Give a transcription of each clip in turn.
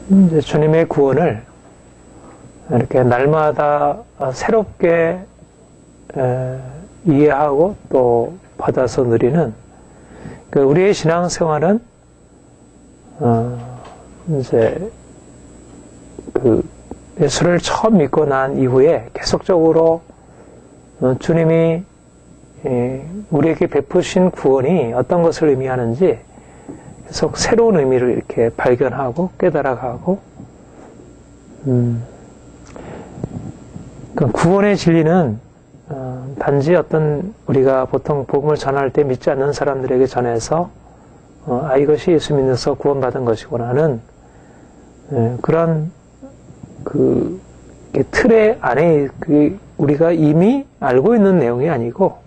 이제 주님의 구원을 이렇게 날마다 새롭게 이해하고 또 받아서 누리는 우리의 신앙생활은 이제 예수를 처음 믿고 난 이후에 계속적으로 주님이 우리에게 베푸신 구원이 어떤 것을 의미하는지 계속 새로운 의미를 이렇게 발견하고 깨달아가고 구원의 진리는 단지 어떤 우리가 보통 복음을 전할 때 믿지 않는 사람들에게 전해서 이것이 예수 믿어서 구원받은 것이구나는 그런 틀의 안에 우리가 이미 알고 있는 내용이 아니고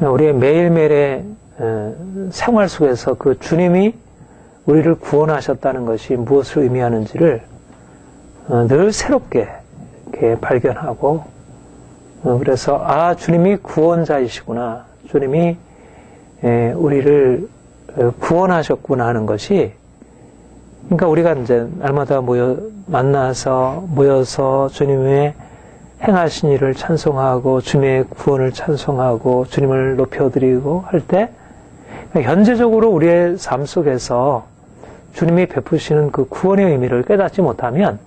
우리의 매일매일의 생활 속에서 그 주님이 우리를 구원하셨다는 것이 무엇을 의미하는지를 늘 새롭게 이렇게 발견하고 그래서 주님이 구원자이시구나, 주님이 우리를 구원하셨구나 하는 것이, 그러니까 우리가 이제 날마다 모여서 주님의 행하신 일을 찬송하고 주님의 구원을 찬송하고 주님을 높여드리고 할 때 현재적으로 우리의 삶 속에서 주님이 베푸시는 그 구원의 의미를 깨닫지 못하면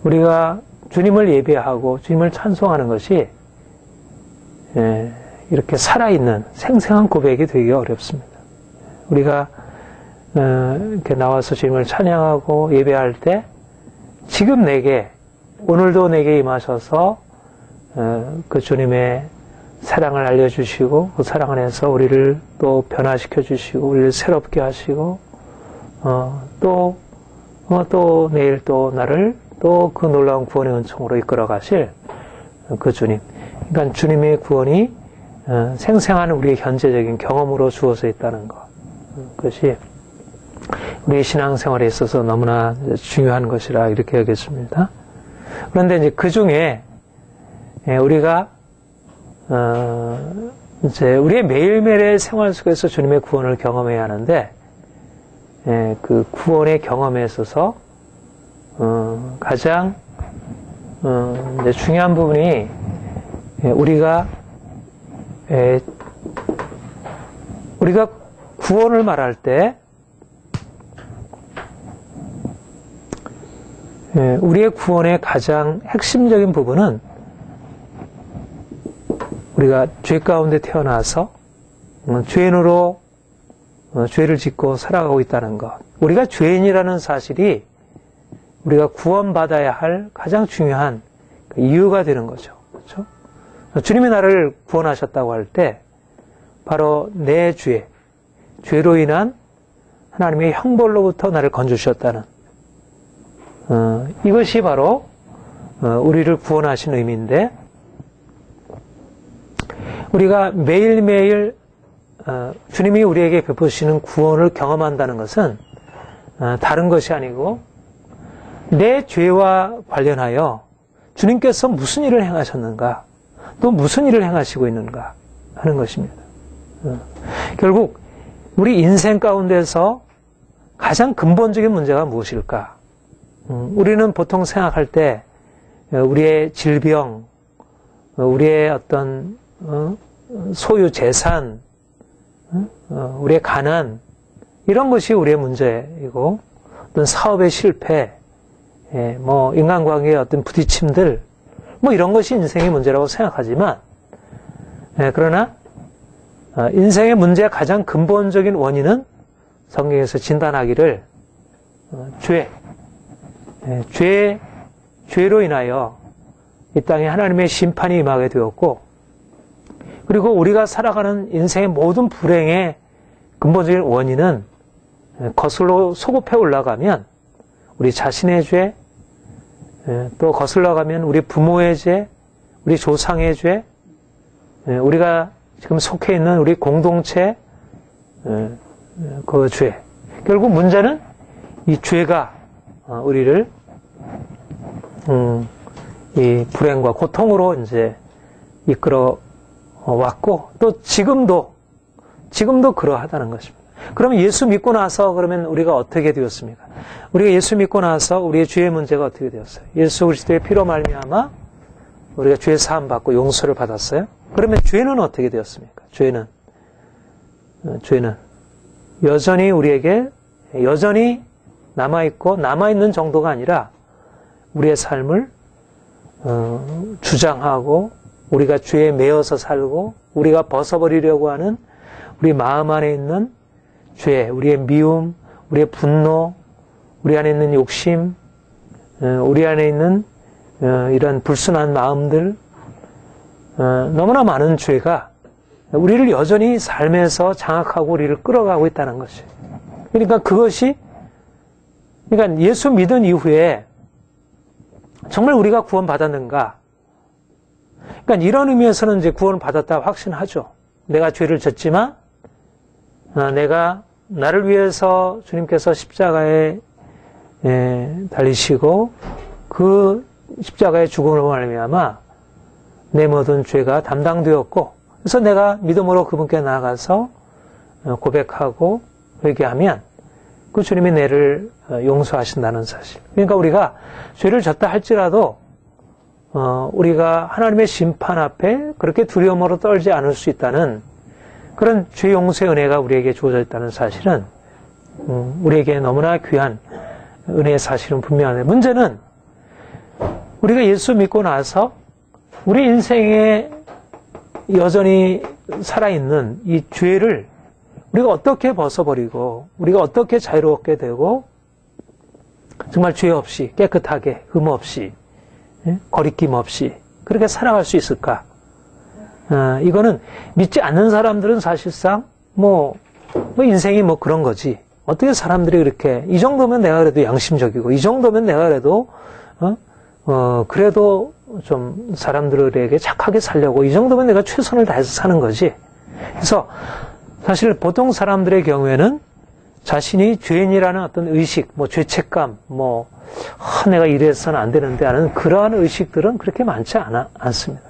우리가 주님을 예배하고 주님을 찬송하는 것이 이렇게 살아있는 생생한 고백이 되기 어렵습니다. 우리가 이렇게 나와서 주님을 찬양하고 예배할 때 지금 내게, 오늘도 내게 임하셔서 그 주님의 사랑을 알려주시고 그 사랑 안에서 우리를 또 변화시켜 주시고 우리를 새롭게 하시고 또 내일 또 나를 또 그 놀라운 구원의 은총으로 이끌어 가실 그 주님, 그러니까 주님의 구원이 생생한 우리의 현재적인 경험으로 주어져 있다는 것, 그것이 우리의 신앙생활에 있어서 너무나 중요한 것이라 이렇게 여겼습니다. 그런데 이제 그 중에 우리가 이제 우리의 매일매일의 생활 속에서 주님의 구원을 경험해야 하는데 그 구원의 경험에 있어서 가장 이제 중요한 부분이 우리가 구원을 말할 때 우리의 구원의 가장 핵심적인 부분은 우리가 죄 가운데 태어나서 죄인으로 죄를 짓고 살아가고 있다는 것, 우리가 죄인이라는 사실이 우리가 구원받아야 할 가장 중요한 이유가 되는 거죠. 그렇죠? 주님이 나를 구원하셨다고 할 때 바로 내 죄로 인한 하나님의 형벌로부터 나를 건져주셨다는 이것이 바로 우리를 구원하신 의미인데, 우리가 매일매일 주님이 우리에게 베푸시는 구원을 경험한다는 것은 다른 것이 아니고 내 죄와 관련하여 주님께서 무슨 일을 행하셨는가, 또 무슨 일을 행하시고 있는가 하는 것입니다. 결국 우리 인생 가운데서 가장 근본적인 문제가 무엇일까? 우리는 보통 생각할 때 우리의 질병, 우리의 어떤 소유 재산, 우리의 가난, 이런 것이 우리의 문제이고, 어떤 사업의 실패, 인간관계의 어떤 부딪힘들, 이런 것이 인생의 문제라고 생각하지만, 그러나 인생의 문제의 가장 근본적인 원인은 성경에서 진단하기를 죄로 인하여 이 땅에 하나님의 심판이 임하게 되었고, 그리고 우리가 살아가는 인생의 모든 불행의 근본적인 원인은 거슬러 소급해 올라가면 우리 자신의 죄, 또 거슬러 가면 우리 부모의 죄, 우리 조상의 죄, 우리가 지금 속해 있는 우리 공동체 그 죄. 결국 문제는 이 죄가 우리를 이 불행과 고통으로 이제 이끌어 왔고, 또 지금도 그러하다는 것입니다. 그러면 예수 믿고 나서 그러면 우리가 어떻게 되었습니까? 우리가 예수 믿고 나서 우리의 죄의 문제가 어떻게 되었어요? 예수 그리스도의 피로 말미암아 우리가 죄 사함 받고 용서를 받았어요. 그러면 죄는 어떻게 되었습니까? 죄는 여전히 우리에게 여전히 남아있고 남아있는 정도가 아니라 우리의 삶을 주장하고 우리가 죄에 매여서 살고 우리가 벗어버리려고 하는 우리 마음 안에 있는 죄, 우리의 미움, 우리의 분노, 우리 안에 있는 욕심, 우리 안에 있는 이런 불순한 마음들, 너무나 많은 죄가 우리를 여전히 삶에서 장악하고 우리를 끌어가고 있다는 것이. 그러니까 그러니까 예수 믿은 이후에 정말 우리가 구원받았는가? 그러니까 이런 의미에서는 이제 구원을 받았다 확신하죠. 내가 죄를 졌지만, 내가 나를 위해서 주님께서 십자가에 달리시고 그 십자가의 죽음으로 말미암아 내 모든 죄가 담당되었고, 그래서 내가 믿음으로 그분께 나아가서 고백하고 회개하면 그 주님이 내를 용서하신다는 사실. 그러니까 우리가 죄를 졌다 할지라도 우리가 하나님의 심판 앞에 그렇게 두려움으로 떨지 않을 수 있다는 그런 죄 용서의 은혜가 우리에게 주어져 있다는 사실은 우리에게 너무나 귀한 은혜의 사실은 분명한데, 문제는 우리가 예수 믿고 나서 우리 인생에 여전히 살아있는 이 죄를 우리가 어떻게 벗어버리고 우리가 어떻게 자유롭게 되고 정말 죄 없이 깨끗하게 흠 없이 거리낌 없이 그렇게 살아갈 수 있을까? 이거는 믿지 않는 사람들은 사실상 뭐 인생이 뭐 그런 거지. 어떻게 사람들이 그렇게 이 정도면 내가 그래도 양심적이고 이 정도면 내가 그래도 그래도 좀 사람들에게 착하게 살려고 이 정도면 내가 최선을 다해서 사는 거지. 그래서 사실 보통 사람들의 경우에는 자신이 죄인이라는 어떤 의식, 뭐 죄책감, 내가 이래서는 안 되는데 하는 그러한 의식들은 그렇게 많지 않습니다.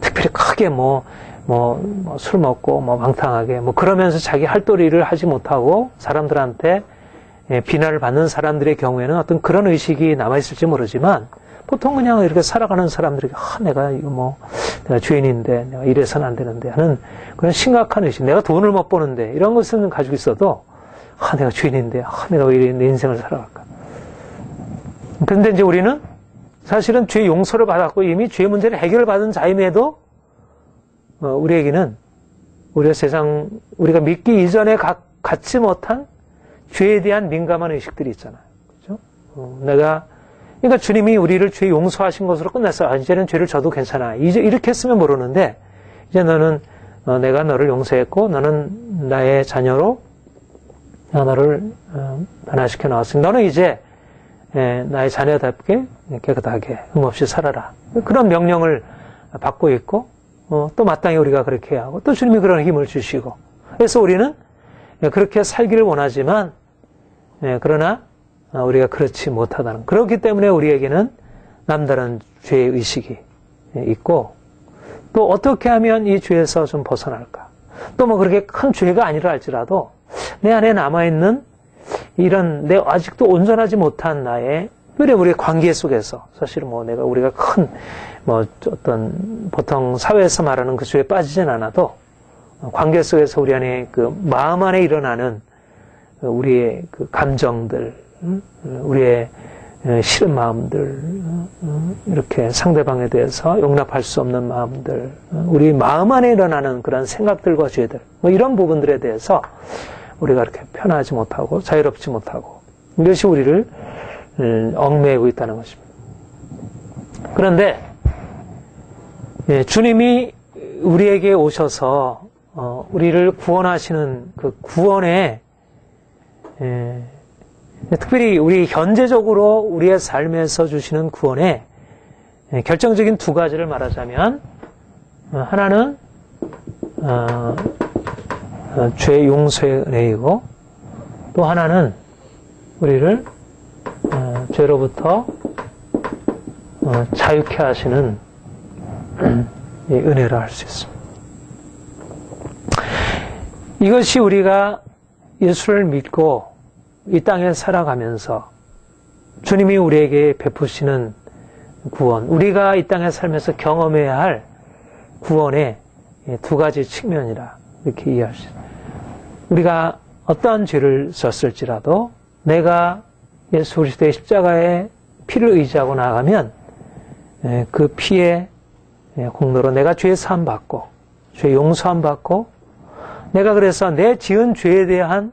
특별히 크게 술 먹고 방탕하게 그러면서 자기 할 도리를 하지 못하고 사람들한테 비난을 받는 사람들의 경우에는 어떤 그런 의식이 남아있을지 모르지만, 보통 그냥 이렇게 살아가는 사람들에게 내가 내가 죄인인데 내가 이래서는 안 되는데 하는 그런 심각한 의식, 내가 돈을 못 버는데 이런 것은 가지고 있어도 내가 죄인인데 내가 왜 이래 내 인생을 살아갈까. 그런데 이제 우리는 사실은 죄 용서를 받았고 이미 죄 문제를 해결받은 자임에도 우리에게는 우리가 믿기 이전에 갖지 못한 죄에 대한 민감한 의식들이 있잖아요. 그렇죠? 그러니까 주님이 우리를 죄 용서하신 것으로 끝났어. 이제는 죄를 져도 괜찮아. 이제 이렇게 했으면 모르는데, 이제 내가 너를 용서했고, 너는 나의 자녀로 너를 변화시켜 나왔으니 너는 이제 나의 자녀답게 깨끗하게 흠없이 살아라. 그런 명령을 받고 있고, 또 마땅히 우리가 그렇게 해야 하고, 또 주님이 그런 힘을 주시고, 그래서 우리는 그렇게 살기를 원하지만, 그러나 우리가 그렇지 못하다는, 그렇기 때문에 우리에게는 남다른 죄의 의식이 있고, 또 어떻게 하면 이 죄에서 좀 벗어날까? 또 그렇게 큰 죄가 아니라 할지라도 내 안에 남아있는 이런 아직도 온전하지 못한 나의, 우리의 관계 속에서 사실은 우리가 큰 어떤 보통 사회에서 말하는 그 죄에 빠지진 않아도 관계 속에서 우리 안에 그 마음 안에 일어나는 우리의 그 감정들, 우리의 싫은 마음들, 이렇게 상대방에 대해서 용납할 수 없는 마음들, 우리 마음 안에 일어나는 그런 생각들과 죄들, 이런 부분들에 대해서 우리가 이렇게 편하지 못하고 자유롭지 못하고, 이것이 우리를 얽매이고 있다는 것입니다. 그런데 주님이 우리에게 오셔서 우리를 구원하시는 그 구원에, 특별히 우리 현재적으로 우리의 삶에서 주시는 구원에 결정적인 두 가지를 말하자면, 하나는 죄 용서의 은혜이고, 또 하나는 우리를 죄로부터 자유케 하시는 이 은혜라 할 수 있습니다. 이것이 우리가 예수를 믿고 이 땅에 살아가면서 주님이 우리에게 베푸시는 구원, 우리가 이 땅에 살면서 경험해야 할 구원의 두 가지 측면이라 이렇게 이해할 수 있습니다. 우리가 어떠한 죄를 졌을지라도 내가 예수 그리스도의 십자가의 피를 의지하고 나가면 그 피의 공로로 내가 죄 사함 받고 죄 용서함 받고 내가 그래서 내 지은 죄에 대한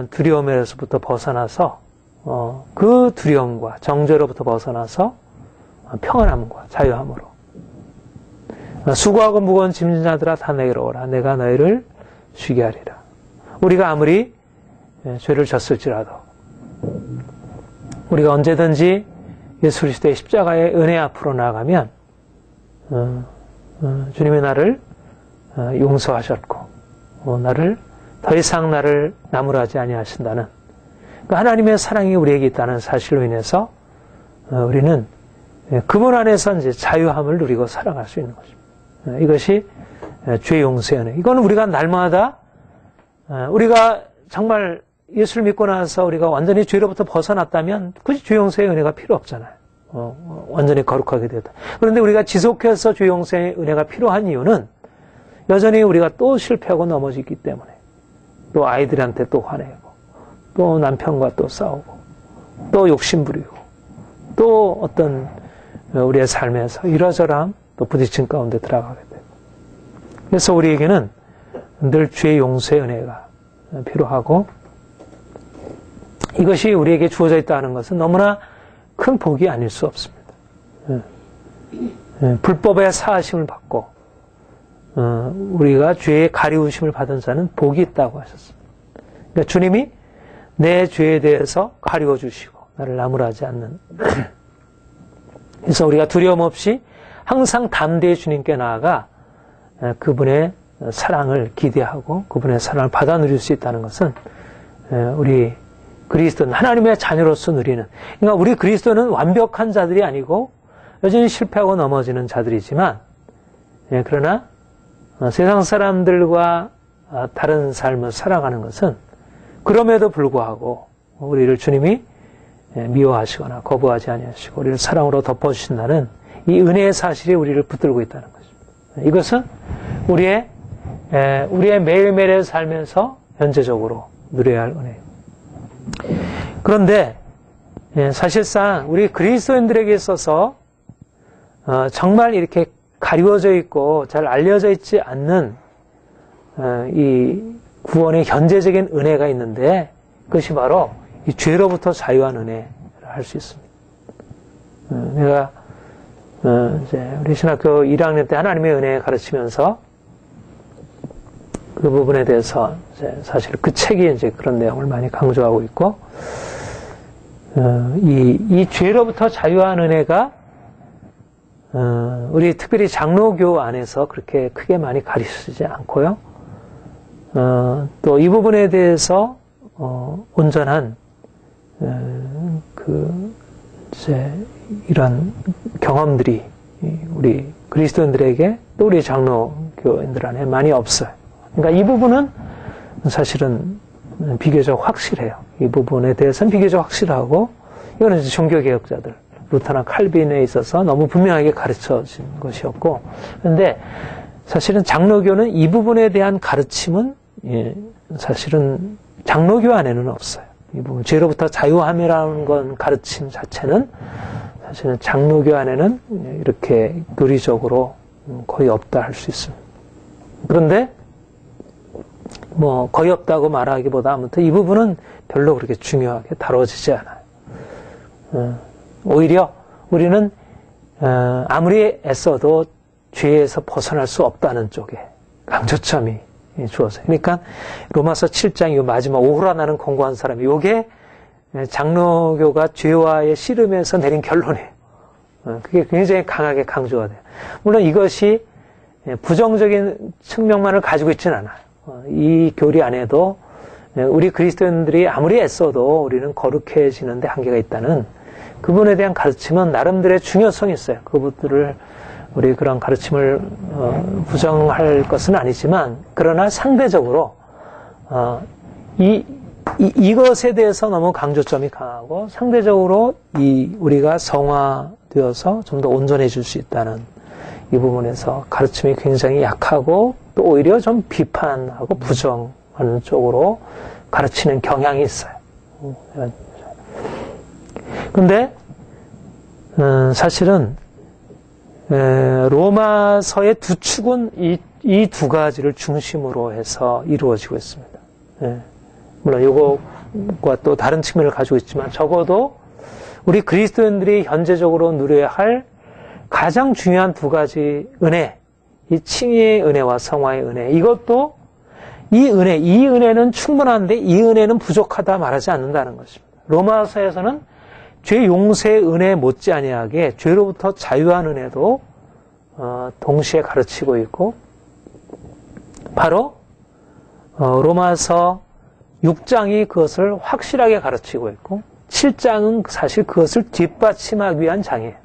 두려움에서부터 벗어나서 그 두려움과 정죄로부터 벗어나서 평안함과 자유함으로 수고하고 무거운 짐진 자들아 다 내게로 오라 내가 너희를 쉬게 하리라. 우리가 아무리 죄를 졌을지라도 우리가 언제든지 예수 그리스도의 십자가의 은혜 앞으로 나가면 주님이 나를 용서하셨고 나를 더 이상 나를 나무라지 아니하신다는 그러니까 하나님의 사랑이 우리에게 있다는 사실로 인해서 우리는 그분 안에서 이제 자유함을 누리고 살아갈 수 있는 것입니다. 이것이 죄 용서의 은혜. 이거는 우리가 날마다 우리가 정말 예수를 믿고 나서 우리가 완전히 죄로부터 벗어났다면 굳이 죄 용서의 은혜가 필요 없잖아요. 완전히 거룩하게 되다. 그런데 우리가 지속해서 죄 용서의 은혜가 필요한 이유는 여전히 우리가 또 실패하고 넘어지기 때문에 또 아이들한테 또 화내고 또 남편과 또 싸우고 또 욕심 부리고 또 어떤 우리의 삶에서 이러저러한 또 부딪힘 가운데 들어가게 되고 그래서 우리에게는 늘 죄 용서의 은혜가 필요하고 이것이 우리에게 주어져 있다는 것은 너무나 큰 복이 아닐 수 없습니다. 불법의 사하심을 받고 우리가 죄의 가리우심을 받은 자는 복이 있다고 하셨습니다. 그러니까 주님이 내 죄에 대해서 가리워 주시고 나를 나무라지 않는 그래서 우리가 두려움 없이 항상 담대히 주님께 나아가 그분의 사랑을 기대하고 그분의 사랑을 받아 누릴 수 있다는 것은 우리 그리스도는 하나님의 자녀로서 누리는 그러니까 우리 그리스도는 완벽한 자들이 아니고 여전히 실패하고 넘어지는 자들이지만 그러나 세상 사람들과 다른 삶을 살아가는 것은 그럼에도 불구하고 우리를 주님이 미워하시거나 거부하지 아니하시고 우리를 사랑으로 덮어주신다는 이 은혜의 사실이 우리를 붙들고 있다는 것입니다. 이것은 우리의 매일매일의 삶에서 현재적으로 누려야 할 은혜입니다. 그런데 사실상 우리 그리스도인들에게 있어서 정말 이렇게 가리워져 있고 잘 알려져 있지 않는 이 구원의 현재적인 은혜가 있는데 그것이 바로 이 죄로부터 자유한 은혜를 할 수 있습니다. 내가 이제 우리 신학교 1학년 때 하나님의 은혜 가르치면서 그 부분에 대해서 이제 사실 그 책이 이제 그런 내용을 많이 강조하고 있고 이 죄로부터 자유한 은혜가 우리 특별히 장로교 안에서 그렇게 크게 많이 가르치지 않고요. 또 이 부분에 대해서 온전한 이제 이런 경험들이 우리 그리스도인들에게 또 우리 장로교인들 안에 많이 없어요. 그러니까 이 부분은 사실은 비교적 확실해요. 이 부분에 대해서는 비교적 확실하고 이거는 이제 종교개혁자들 루터나 칼빈에 있어서 너무 분명하게 가르쳐진 것이었고 그런데 사실은 장로교는 이 부분에 대한 가르침은 사실은 장로교 안에는 없어요. 이 부분 죄로부터 자유함이라는 건 가르침 자체는 사실은 장로교 안에는 이렇게 교리적으로 거의 없다 할 수 있습니다. 그런데 뭐 거의 없다고 말하기보다 아무튼 이 부분은 별로 그렇게 중요하게 다뤄지지 않아요. 오히려 우리는 아무리 애써도 죄에서 벗어날 수 없다는 쪽에 강조점이 주어져요. 그러니까 로마서 7장 이 마지막 오호라 나는 공고한 사람이 이게 장로교가 죄와의 씨름에서 내린 결론이에요. 그게 굉장히 강하게 강조가 돼요. 물론 이것이 부정적인 측면만을 가지고 있지는 않아요. 이 교리 안에도 우리 그리스도인들이 아무리 애써도 우리는 거룩해지는데 한계가 있다는 그분에 대한 가르침은 나름대로의 중요성이 있어요. 그분들을 우리 그런 가르침을 부정할 것은 아니지만 그러나 상대적으로 이것에 대해서 너무 강조점이 강하고 상대적으로 우리가 성화되어서 좀 더 온전해질 수 있다는 이 부분에서 가르침이 굉장히 약하고 또 오히려 좀 비판하고 부정하는 쪽으로 가르치는 경향이 있어요. 근데 사실은 로마서의 두 축은 이 두 가지를 중심으로 해서 이루어지고 있습니다. 물론 이것과 또 다른 측면을 가지고 있지만 적어도 우리 그리스도인들이 현재적으로 누려야 할 가장 중요한 두 가지 은혜, 이 칭의의 은혜와 성화의 은혜, 이것도 이 은혜는 충분한데 이 은혜는 부족하다 말하지 않는다는 것입니다. 로마서에서는 죄 용서의 은혜 못지 아니하게 죄로부터 자유한 은혜도 동시에 가르치고 있고, 바로 로마서 6장이 그것을 확실하게 가르치고 있고 7장은 사실 그것을 뒷받침하기 위한 장이에요.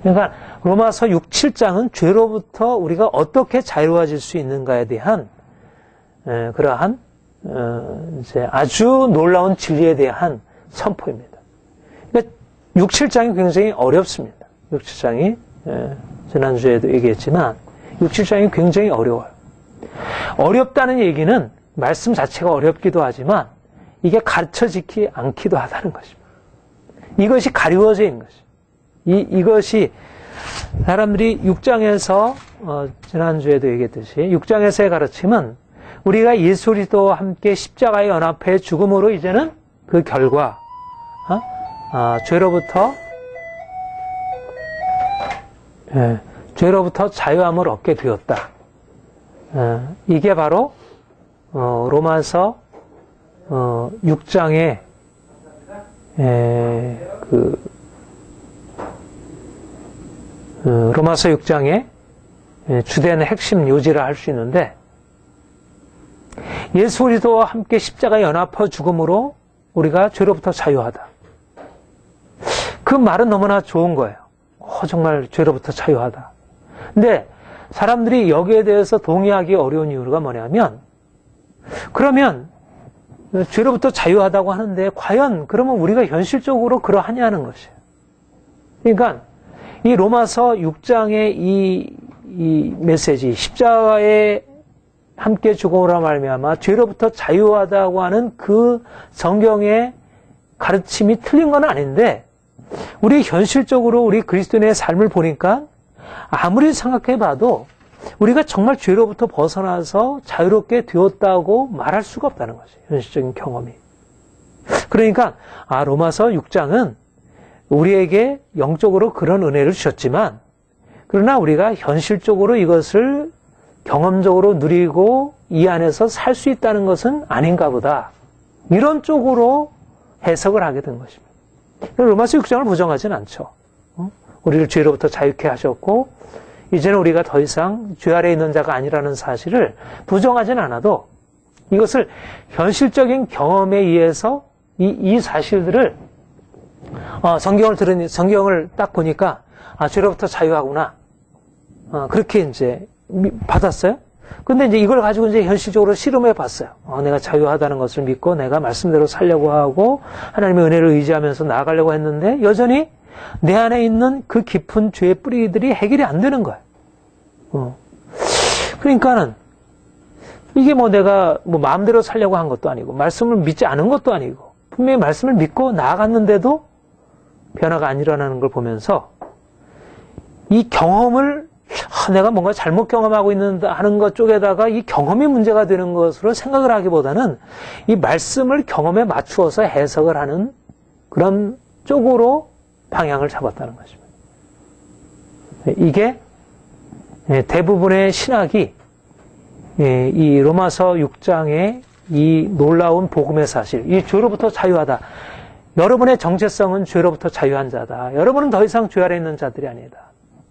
그러니까 로마서 6, 7장은 죄로부터 우리가 어떻게 자유해질 수 있는가에 대한 그러한 이제 아주 놀라운 진리에 대한 선포입니다. 그러니까 6, 7장이 굉장히 어렵습니다. 6, 7장이 지난주에도 얘기했지만 6, 7장이 굉장히 어려워요. 어렵다는 얘기는 말씀 자체가 어렵기도 하지만 이게 가르쳐지지 않기도 하다는 것입니다. 이것이 가리워져 있는 것입니다. 이것이 사람들이 6장에서 지난주에도 얘기했듯이 6장에서의 가르침은 우리가 예수 그리스도와 함께 십자가에 연합해 죽음으로 이제는 그 결과 죄로부터 자유함을 얻게 되었다. 이게 바로 로마서 6장의 로마서 6장의 주된 핵심 요지라 할 수 있는데, 예수 그리스도와 함께 십자가에 연합해 죽음으로 우리가 죄로부터 자유하다. 그 말은 너무나 좋은 거예요. 정말 죄로부터 자유하다. 근데 사람들이 여기에 대해서 동의하기 어려운 이유가 뭐냐면, 그러면 죄로부터 자유하다고 하는데 과연 그러면 우리가 현실적으로 그러하냐는 것이에요. 그러니까 이 로마서 6장의 이 메시지, 십자가에 함께 죽음으로 말미암아 죄로부터 자유하다고 하는 그 성경의 가르침이 틀린 건 아닌데, 우리 현실적으로 우리 그리스도인의 삶을 보니까 아무리 생각해봐도 우리가 정말 죄로부터 벗어나서 자유롭게 되었다고 말할 수가 없다는 거죠. 현실적인 경험이. 그러니까 로마서 6장은 우리에게 영적으로 그런 은혜를 주셨지만, 그러나 우리가 현실적으로 이것을 경험적으로 누리고 이 안에서 살 수 있다는 것은 아닌가 보다. 이런 쪽으로 해석을 하게 된 것입니다. 로마서 6장을 부정하지는 않죠. 우리를 죄로부터 자유케 하셨고 이제는 우리가 더 이상 죄 아래에 있는 자가 아니라는 사실을 부정하지는 않아도, 이것을 현실적인 경험에 의해서 이 사실들을 성경을 딱 보니까 죄로부터 자유하구나. 그렇게 이제 받았어요. 근데 이제 이걸 가지고 이제 현실적으로 실험해 봤어요. 내가 자유하다는 것을 믿고 내가 말씀대로 살려고 하고 하나님의 은혜를 의지하면서 나아가려고 했는데 여전히 내 안에 있는 그 깊은 죄의 뿌리들이 해결이 안 되는 거예요. 그러니까는 이게 내가 마음대로 살려고 한 것도 아니고 말씀을 믿지 않은 것도 아니고 분명히 말씀을 믿고 나아갔는데도 변화가 안 일어나는 걸 보면서 이 경험을 내가 뭔가 잘못 경험하고 하는 것 쪽에다가 이 경험이 문제가 되는 것으로 생각을 하기보다는 이 말씀을 경험에 맞추어서 해석을 하는 그런 쪽으로 방향을 잡았다는 것입니다. 이게 대부분의 신학이 이 로마서 6장의 이 놀라운 복음의 사실, 이 죄로부터 자유하다. 여러분의 정체성은 죄로부터 자유한 자다. 여러분은 더 이상 죄 아래 있는 자들이 아니다.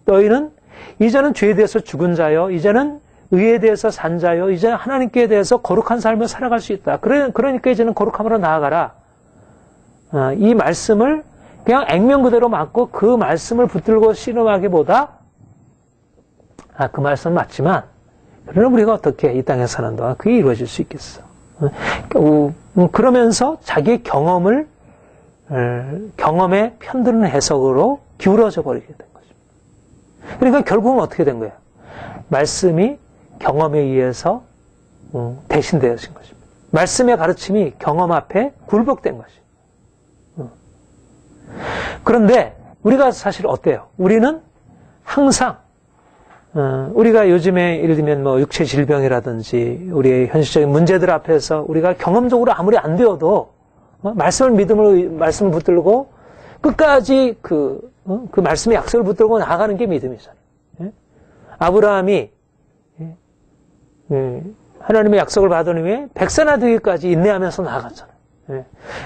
너희는 이제는 죄에 대해서 죽은 자요, 이제는 의에 대해서 산 자요, 이제는 하나님께 대해서 거룩한 삶을 살아갈 수 있다. 그러니까 이제는 거룩함으로 나아가라. 이 말씀을 그냥 액면 그대로 맞고 그 말씀을 붙들고 씨름하기보다 그 말씀 맞지만 그러나 우리가 어떻게 이 땅에 사는 동안 그게 이루어질 수 있겠어. 그러면서 자기의 경험에 편드는 해석으로 기울어져 버리게 된 거죠. 그러니까 결국은 어떻게 된 거예요? 말씀이 경험에 의해서 대신되어진 것입니다. 말씀의 가르침이 경험 앞에 굴복된 것이죠. 그런데 우리가 사실 어때요? 우리는 항상 우리가 요즘에 예를 들면 뭐 육체 질병이라든지 우리의 현실적인 문제들 앞에서 우리가 경험적으로 아무리 안 되어도 말씀을 붙들고 끝까지 그 말씀의 약속을 붙들고 나가는 게 믿음이잖아요. 아브라함이 하나님의 약속을 받은 후에 백세나 되기까지 인내하면서 나아갔잖아요.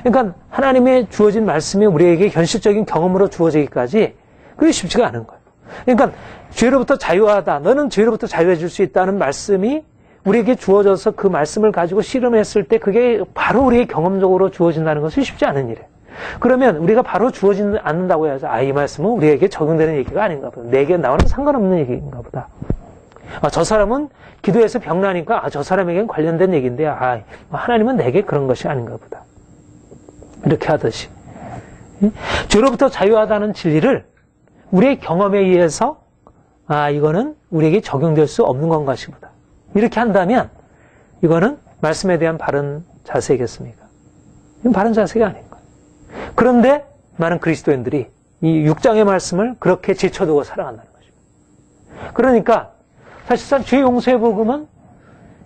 그러니까 하나님의 주어진 말씀이 우리에게 현실적인 경험으로 주어지기까지 그게 쉽지가 않은 거예요. 그러니까 죄로부터 자유하다. 너는 죄로부터 자유해질 수 있다는 말씀이 우리에게 주어져서 그 말씀을 가지고 실험했을 때 그게 바로 우리의 경험적으로 주어진다는 것은 쉽지 않은 일이에요. 그러면 우리가 바로 주어지지 않는다고 해야죠. 이 말씀은 우리에게 적용되는 얘기가 아닌가 보다. 내게 나와는 상관없는 얘기인가 보다. 저 사람은 기도해서 병나니까 저 사람에게는 관련된 얘기인데 하나님은 내게 그런 것이 아닌가 보다. 이렇게 하듯이 죄로부터 자유하다는 진리를 우리의 경험에 의해서 이거는 우리에게 적용될 수 없는 건가 보다. 이렇게 한다면 이거는 말씀에 대한 바른 자세겠습니까? 이건 바른 자세가 아닌 거예요. 그런데 많은 그리스도인들이 이 6장의 말씀을 그렇게 제쳐두고 살아간다는 것입니다. 그러니까 사실상 죄 용서의 복음은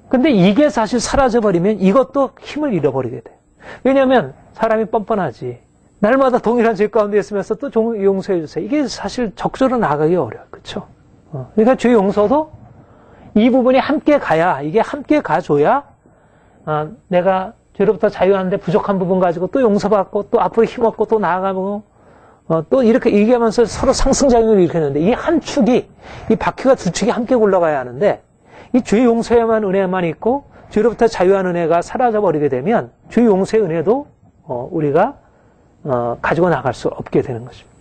근데 이게 사실 사라져버리면 이것도 힘을 잃어버리게 돼요. 왜냐하면 사람이 뻔뻔하지. 날마다 동일한 죄 가운데 있으면서 또 용서해 주세요. 이게 사실 적절로 나가기 어려워요. 그렇죠? 그러니까 죄 용서도 이 부분이 함께 가야, 이게 함께 가줘야 내가 죄로부터 자유하는데 부족한 부분 가지고 또 용서받고 또 앞으로 힘없고 또 나아가고 또 이렇게 얘기하면서 서로 상승작용을 일으켰는데 이 한 축이, 이 바퀴가 두 축이 함께 굴러가야 하는데 이 죄 용서에만 은혜만 있고 죄로부터 자유한 은혜가 사라져버리게 되면 죄 용서의 은혜도 우리가 가지고 나갈 수 없게 되는 것입니다.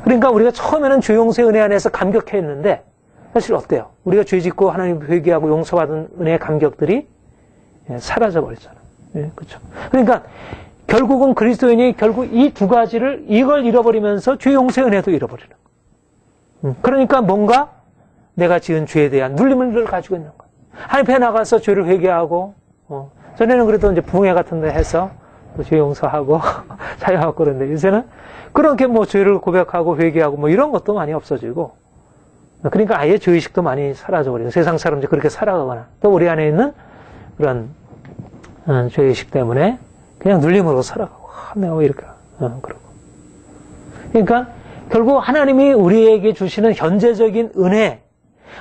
그러니까 우리가 처음에는 죄 용서의 은혜 안에서 감격했는데 사실 어때요? 우리가 죄 짓고 하나님 회개하고 용서받은 은혜의 감격들이 사라져버리잖아요. 그렇죠? 그러니까 결국은 그리스도인이 결국 이 두 가지를 이걸 잃어버리면서 죄 용서의 은혜도 잃어버리는 거예요. 그러니까 뭔가 내가 지은 죄에 대한 눌림을 가지고 있는 거예요. 하나님 앞에 나가서 죄를 회개하고 전에는 그래도 이제 부흥회 같은 데 해서 죄 용서하고 자유하고 그런데 요새는 그렇게 뭐 죄를 고백하고 회개하고 뭐 이런 것도 많이 없어지고 그러니까 아예 죄의식도 많이 사라져버리고 세상 사람들이 그렇게 살아가거나 또 우리 안에 있는 그런 죄의식 때문에 그냥 눌림으로 살아가고 내가 이렇게 그러고 그러니까 결국 하나님이 우리에게 주시는 현재적인 은혜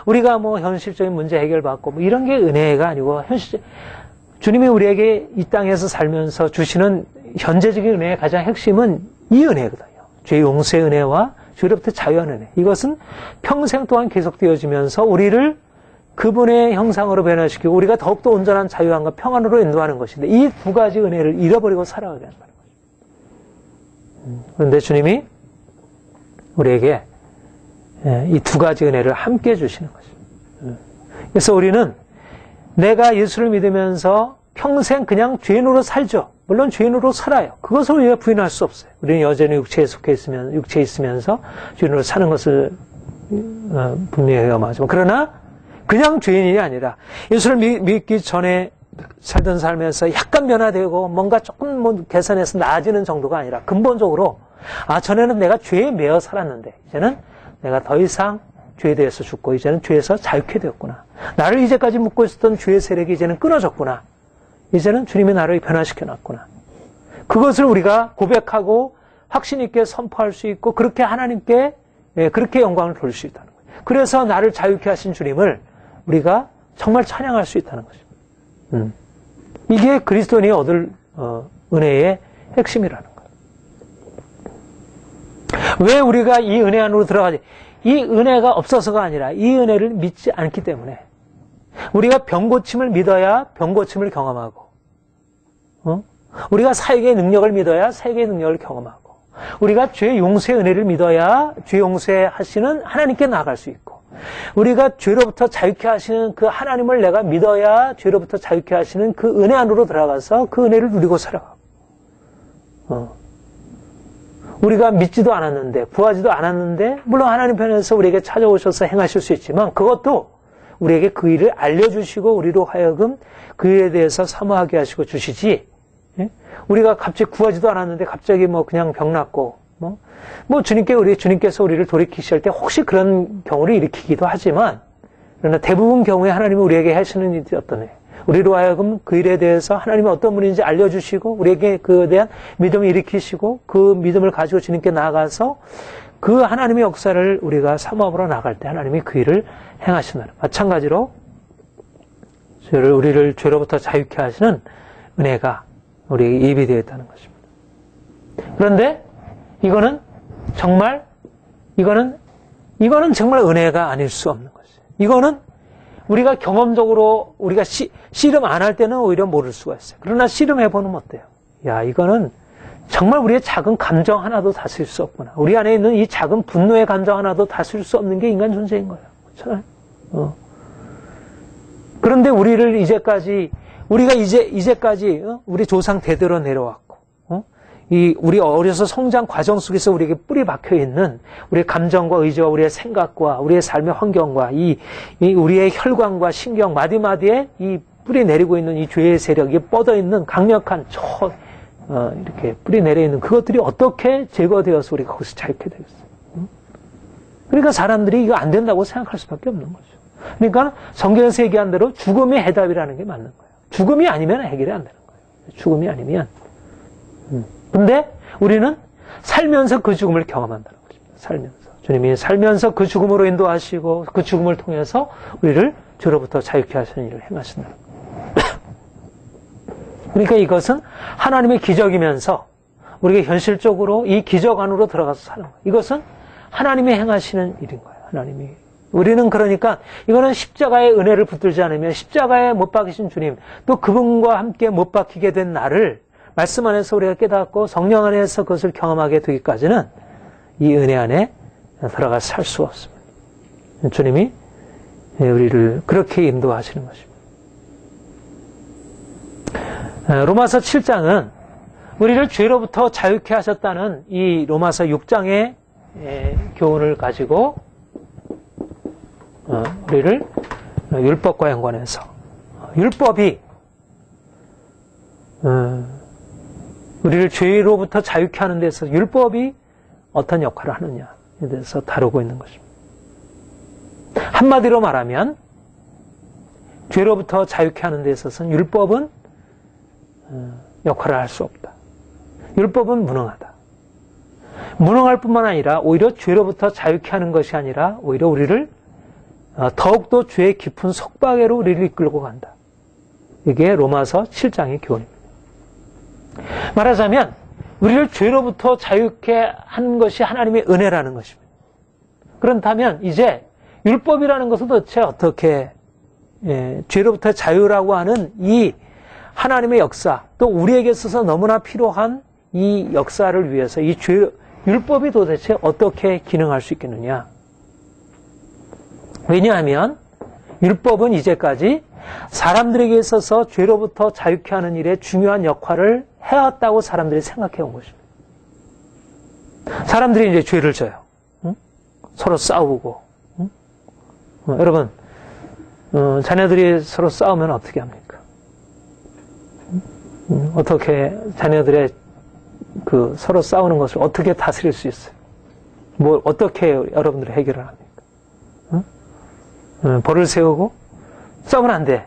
우리가 뭐 현실적인 문제 해결받고 뭐 이런 게 은혜가 아니고 주님이 우리에게 이 땅에서 살면서 주시는 현재적인 은혜의 가장 핵심은 이 은혜거든요. 죄 용서의 은혜와 죄로부터 자유한 은혜. 이것은 평생 동안 계속되어지면서 우리를 그분의 형상으로 변화시키고 우리가 더욱더 온전한 자유함과 평안으로 인도하는 것인데 이 두 가지 은혜를 잃어버리고 살아가게 한다는 거죠. 그런데 주님이 우리에게 이 두 가지 은혜를 함께 주시는 것입니다. 그래서 우리는 내가 예수를 믿으면서 평생 그냥 죄인으로 살죠. 물론 죄인으로 살아요. 그것을 우리가 부인할 수 없어요. 우리는 여전히 육체에 속해 있으면, 육체에 있으면서 죄인으로 사는 것을 분명히 경험하지만 그러나 그냥 죄인이 아니라 예수를 믿기 전에 살던 삶에서 약간 변화되고 뭔가 조금 뭐 개선해서 나아지는 정도가 아니라 근본적으로 전에는 내가 죄에 매여 살았는데 이제는 내가 더 이상 죄에 대해서 죽고 이제는 죄에서 자유케 되었구나. 나를 이제까지 묶고 있었던 죄의 세력이 이제는 끊어졌구나. 이제는 주님이 나를 변화시켜 놨구나. 그것을 우리가 고백하고 확신 있게 선포할 수 있고 그렇게 하나님께 그렇게 영광을 돌릴 수 있다는 거예요. 그래서 나를 자유케 하신 주님을 우리가 정말 찬양할 수 있다는 것입니다. 이게 그리스도인이 얻을 은혜의 핵심이라는 거예요. 왜 우리가 이 은혜 안으로 들어가지? 이 은혜가 없어서가 아니라 이 은혜를 믿지 않기 때문에 우리가 병고침을 믿어야 병고침을 경험하고 우리가 사역의 능력을 믿어야 사역의 능력을 경험하고 우리가 죄 용서의 은혜를 믿어야 죄 용서하시는 하나님께 나아갈 수 있고 우리가 죄로부터 자유케 하시는 그 하나님을 내가 믿어야 죄로부터 자유케 하시는 그 은혜 안으로 들어가서 그 은혜를 누리고 살아가고. 우리가 믿지도 않았는데, 구하지도 않았는데, 물론 하나님 편에서 우리에게 찾아오셔서 행하실 수 있지만, 그것도 우리에게 그 일을 알려주시고, 우리로 하여금 그 일에 대해서 사모하게 하시고 주시지, 예? 우리가 갑자기 구하지도 않았는데, 갑자기 그냥 병 낫고, 주님께서 우리를 돌이키실 때 혹시 그런 경우를 일으키기도 하지만, 그러나 대부분 경우에 하나님이 우리에게 하시는 일이 어떠네? 우리로 하여금 그 일에 대해서 하나님이 어떤 분인지 알려주시고 우리에게 그에 대한 믿음을 일으키시고 그 믿음을 가지고 주님께 나아가서 그 하나님의 역사를 우리가 사모함으로 나갈 때 하나님이 그 일을 행하신다. 마찬가지로 우리를 죄로부터 자유케 하시는 은혜가 우리에게 예비되어 있다는 것입니다. 그런데 이거는 정말 은혜가 아닐 수 없는 것이에요. 이거는 우리가 경험적으로 우리가 씨름 안 할 때는 오히려 모를 수가 있어요. 그러나 씨름해보면 어때요? 야, 이거는 정말 우리의 작은 감정 하나도 다스릴 수 없구나. 우리 안에 있는 이 작은 분노의 감정 하나도 다스릴 수 없는 게 인간 존재인 거예요. 그렇잖아요? 그런데 우리가 이제까지 우리 조상 대대로 내려왔고, 우리 어려서 성장 과정 속에서 우리에게 뿌리 박혀 있는 우리의 감정과 의지와 우리의 생각과 우리의 삶의 환경과 이 우리의 혈관과 신경 마디마디에 이 뿌리 내리고 있는 이 죄의 세력이 뻗어 있는 강력한 이렇게 뿌리 내려 있는 그것들이 어떻게 제거되어서 우리가 거기서 자유케 되겠어요? 그러니까 사람들이 이거 안 된다고 생각할 수밖에 없는 거죠. 그러니까 성경에서 얘기한 대로 죽음이 해답이라는 게 맞는 거예요. 죽음이 아니면 해결이 안 되는 거예요. 죽음이 아니면. 근데 우리는 살면서 그 죽음을 경험한다는 것입니다. 주님이 살면서 그 죽음으로 인도하시고 그 죽음을 통해서 우리를 죄로부터 자유케 하시는 일을 행하신다는 거예요. 그러니까 이것은 하나님의 기적이면서 우리가 현실적으로 이 기적 안으로 들어가서 사는 거예요. 이것은 하나님이 행하시는 일인 거예요. 우리는 그러니까 이거는 십자가의 은혜를 붙들지 않으면 십자가에 못 박히신 주님 또 그분과 함께 못 박히게 된 나를 말씀 안에서 우리가 깨닫고 성령 안에서 그것을 경험하게 되기까지는 이 은혜 안에 들어가서 살 수가 없습니다. 주님이 우리를 그렇게 인도하시는 것입니다. 로마서 7장은 우리를 죄로부터 자유케 하셨다는 이 로마서 6장의 교훈을 가지고 우리를 율법과 연관해서 율법이 우리를 죄로부터 자유케 하는 데서 율법이 어떤 역할을 하느냐에 대해서 다루고 있는 것입니다. 한마디로 말하면 죄로부터 자유케 하는 데 있어서는 율법은 역할을 할 수 없다. 율법은 무능하다. 무능할 뿐만 아니라 오히려 죄로부터 자유케 하는 것이 아니라 오히려 우리를 더욱더 죄의 깊은 속박에로 우리를 이끌고 간다. 이게 로마서 7장의 교훈입니다. 말하자면 우리를 죄로부터 자유케 하는 것이 하나님의 은혜라는 것입니다. 그렇다면 이제 율법이라는 것은 도대체 어떻게 죄로부터 자유라고 하는 이 하나님의 역사 또 우리에게 있어서 너무나 필요한 이 역사를 위해서 율법이 도대체 어떻게 기능할 수 있겠느냐. 왜냐하면 율법은 이제까지 사람들에게 있어서 죄로부터 자유케 하는 일에 중요한 역할을 해왔다고 사람들이 생각해 온 것입니다. 사람들이 이제 죄를 져요. 응? 서로 싸우고. 응? 여러분, 자녀들이 서로 싸우면 어떻게 합니까? 어떻게 자녀들의 그 서로 싸우는 것을 어떻게 다스릴 수 있어요? 뭘 어떻게 여러분들이 해결을 합니까? 벌을 세우고 싸우면 안 돼.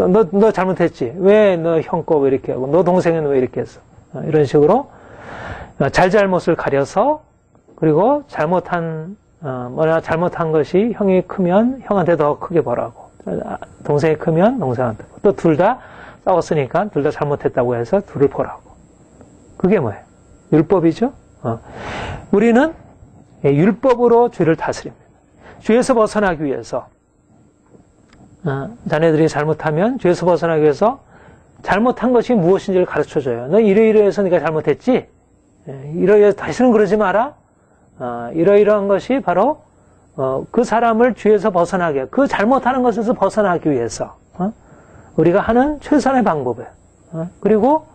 너 잘못했지. 왜 너 형 거 왜 이렇게 하고 너 동생은 왜 이렇게 했어? 이런 식으로 잘못을 가려서 그리고 잘못한 것이 형이 크면 형한테 더 크게 벌하고 동생이 크면 동생한테 또 둘 다 싸웠으니까 둘 다 잘못했다고 해서 둘을 벌하고 그게 뭐예요? 율법이죠. 우리는 율법으로 죄를 다스립니다. 죄에서 벗어나기 위해서 자네들이 잘못하면 죄에서 벗어나기 위해서 잘못한 것이 무엇인지를 가르쳐줘요. 너 이러이러해서 네가 잘못했지? 이러이러해서 다시는 그러지 마라. 이러이러한 것이 바로 그 사람을 죄에서 벗어나게, 그 잘못하는 것에서 벗어나기 위해서 우리가 하는 최선의 방법이에요. 그리고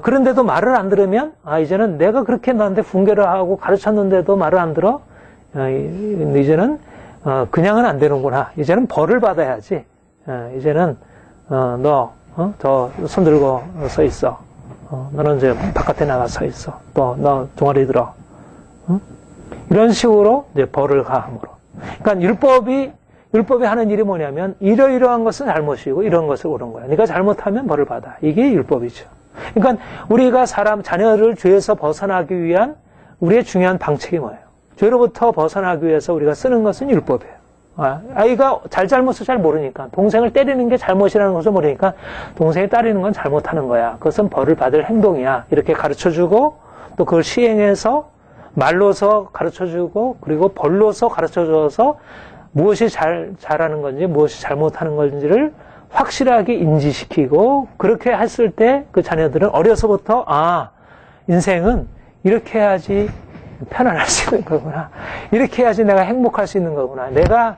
그런데도 말을 안 들으면 이제는 내가 그렇게 너한테 분개를 하고 가르쳤는데도 말을 안 들어. 이제는 그냥은 안 되는구나. 이제는 벌을 받아야지. 이제는 너 저 손 들고 서 있어. 너는 이제 바깥에 나가 서 있어. 또 너 종아리 들어. 이런 식으로 이제 벌을 가함으로. 그러니까 율법이 하는 일이 뭐냐면 이러이러한 것은 잘못이고 이런 것을 옳은 거야. 네가 잘못하면 벌을 받아. 이게 율법이죠. 그러니까 우리가 자녀를 죄에서 벗어나기 위한 우리의 중요한 방책이 뭐예요? 죄로부터 벗어나기 위해서 우리가 쓰는 것은 율법이에요. 아이가 잘못을 잘 모르니까, 동생을 때리는 게 잘못이라는 것을 모르니까 동생이 따르는 건 잘못하는 거야. 그것은 벌을 받을 행동이야. 이렇게 가르쳐주고 또 그걸 시행해서 말로서 가르쳐주고 그리고 벌로서 가르쳐줘서 무엇이 잘하는 건지 무엇이 잘못하는 건지를 확실하게 인지시키고, 그렇게 했을 때 그 자녀들은 어려서부터 인생은 이렇게 해야지 편안할 수 있는 거구나. 이렇게 해야지 내가 행복할 수 있는 거구나. 내가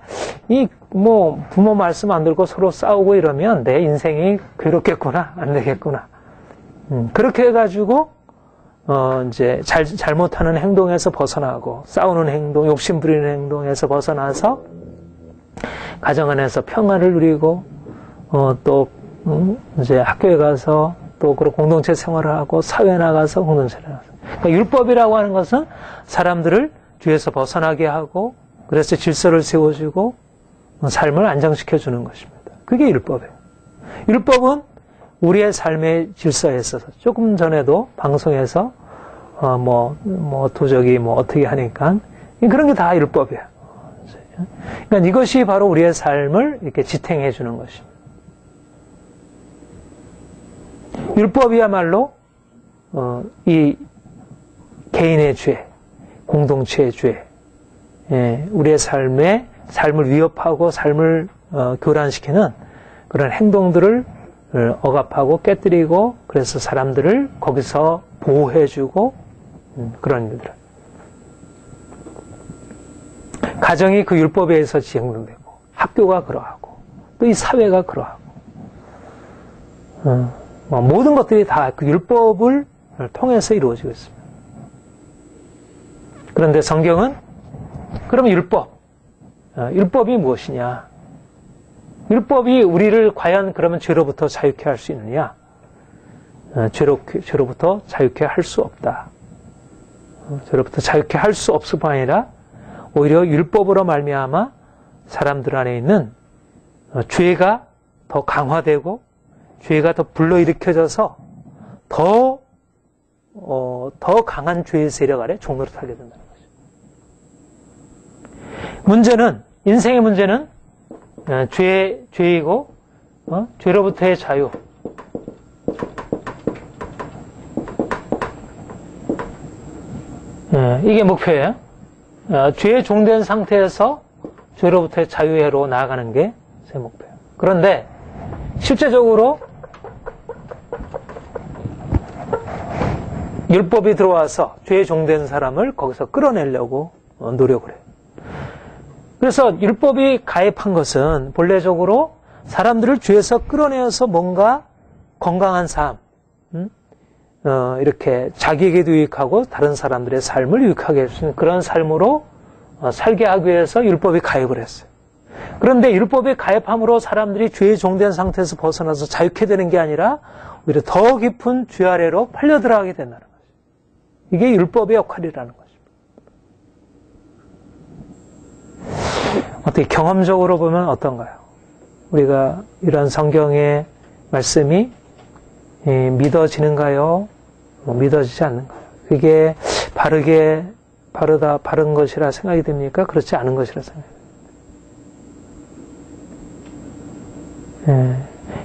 부모 말씀 안 듣고 서로 싸우고 이러면 내 인생이 괴롭겠구나. 안 되겠구나. 그렇게 해가지고 이제 잘못하는 행동에서 벗어나고 싸우는 행동, 욕심 부리는 행동에서 벗어나서 가정 안에서 평화를 누리고 또 이제 학교에 가서 또 그런 공동체 생활을 하고 사회에 나가서 공동체를 하고. 그러니까 율법이라고 하는 것은 사람들을 죄에서 벗어나게 하고 그래서 질서를 세워주고 삶을 안정시켜 주는 것입니다. 그게 율법이에요. 율법은 우리의 삶의 질서에 있어서 조금 전에도 방송에서 도적이 어떻게 하니까 그런 게 다 율법이에요. 그러니까 이것이 바로 우리의 삶을 이렇게 지탱해 주는 것입니다. 율법이야말로 이 개인의 죄, 공동체의 죄, 우리의 삶을 위협하고 삶을 교란시키는 그런 행동들을 억압하고 깨뜨리고 그래서 사람들을 거기서 보호해주고 그런 일들. 가정이 그 율법에 의해서 지형되고 학교가 그러하고 또 이 사회가 그러하고 모든 것들이 다 그 율법을 통해서 이루어지고 있습니다. 그런데 성경은 그러면 율법이 무엇이냐? 율법이 우리를 과연 그러면 죄로부터 자유케 할 수 있느냐? 죄로부터 자유케 할 수 없다. 죄로부터 자유케 할 수 없을 뿐 아니라 오히려 율법으로 말미암아 사람들 안에 있는 죄가 더 강화되고 죄가 더 불러일으켜져서 더 강한 죄의 세력 아래 종노릇 하게 된다는 거죠. 인생의 문제는 죄이고 죄로부터의 자유. 이게 목표예요. 죄에 종된 상태에서 죄로부터의 자유회로 나아가는 게 제 목표예요. 그런데 실제적으로 율법이 들어와서 죄에 종된 사람을 거기서 끌어내려고 노력을 해요. 그래서 율법이 가입한 것은 본래적으로 사람들을 죄에서 끌어내어서 뭔가 건강한 삶, 이렇게 자기에게도 유익하고 다른 사람들의 삶을 유익하게 해주는 그런 삶으로 살게 하기 위해서 율법이 가입을 했어요. 그런데 율법이 가입함으로 사람들이 죄에 종된 상태에서 벗어나서 자유케 되는 게 아니라 오히려 더 깊은 죄 아래로 팔려 들어가게 된다는 거죠. 이게 율법의 역할이라는 것입니다. 어떻게 경험적으로 보면 어떤가요? 우리가 이런 성경의 말씀이 믿어지는가요? 믿어지지 않는가요? 그게 바른 것이라 생각이 됩니까? 그렇지 않은 것이라 생각이 됩니까?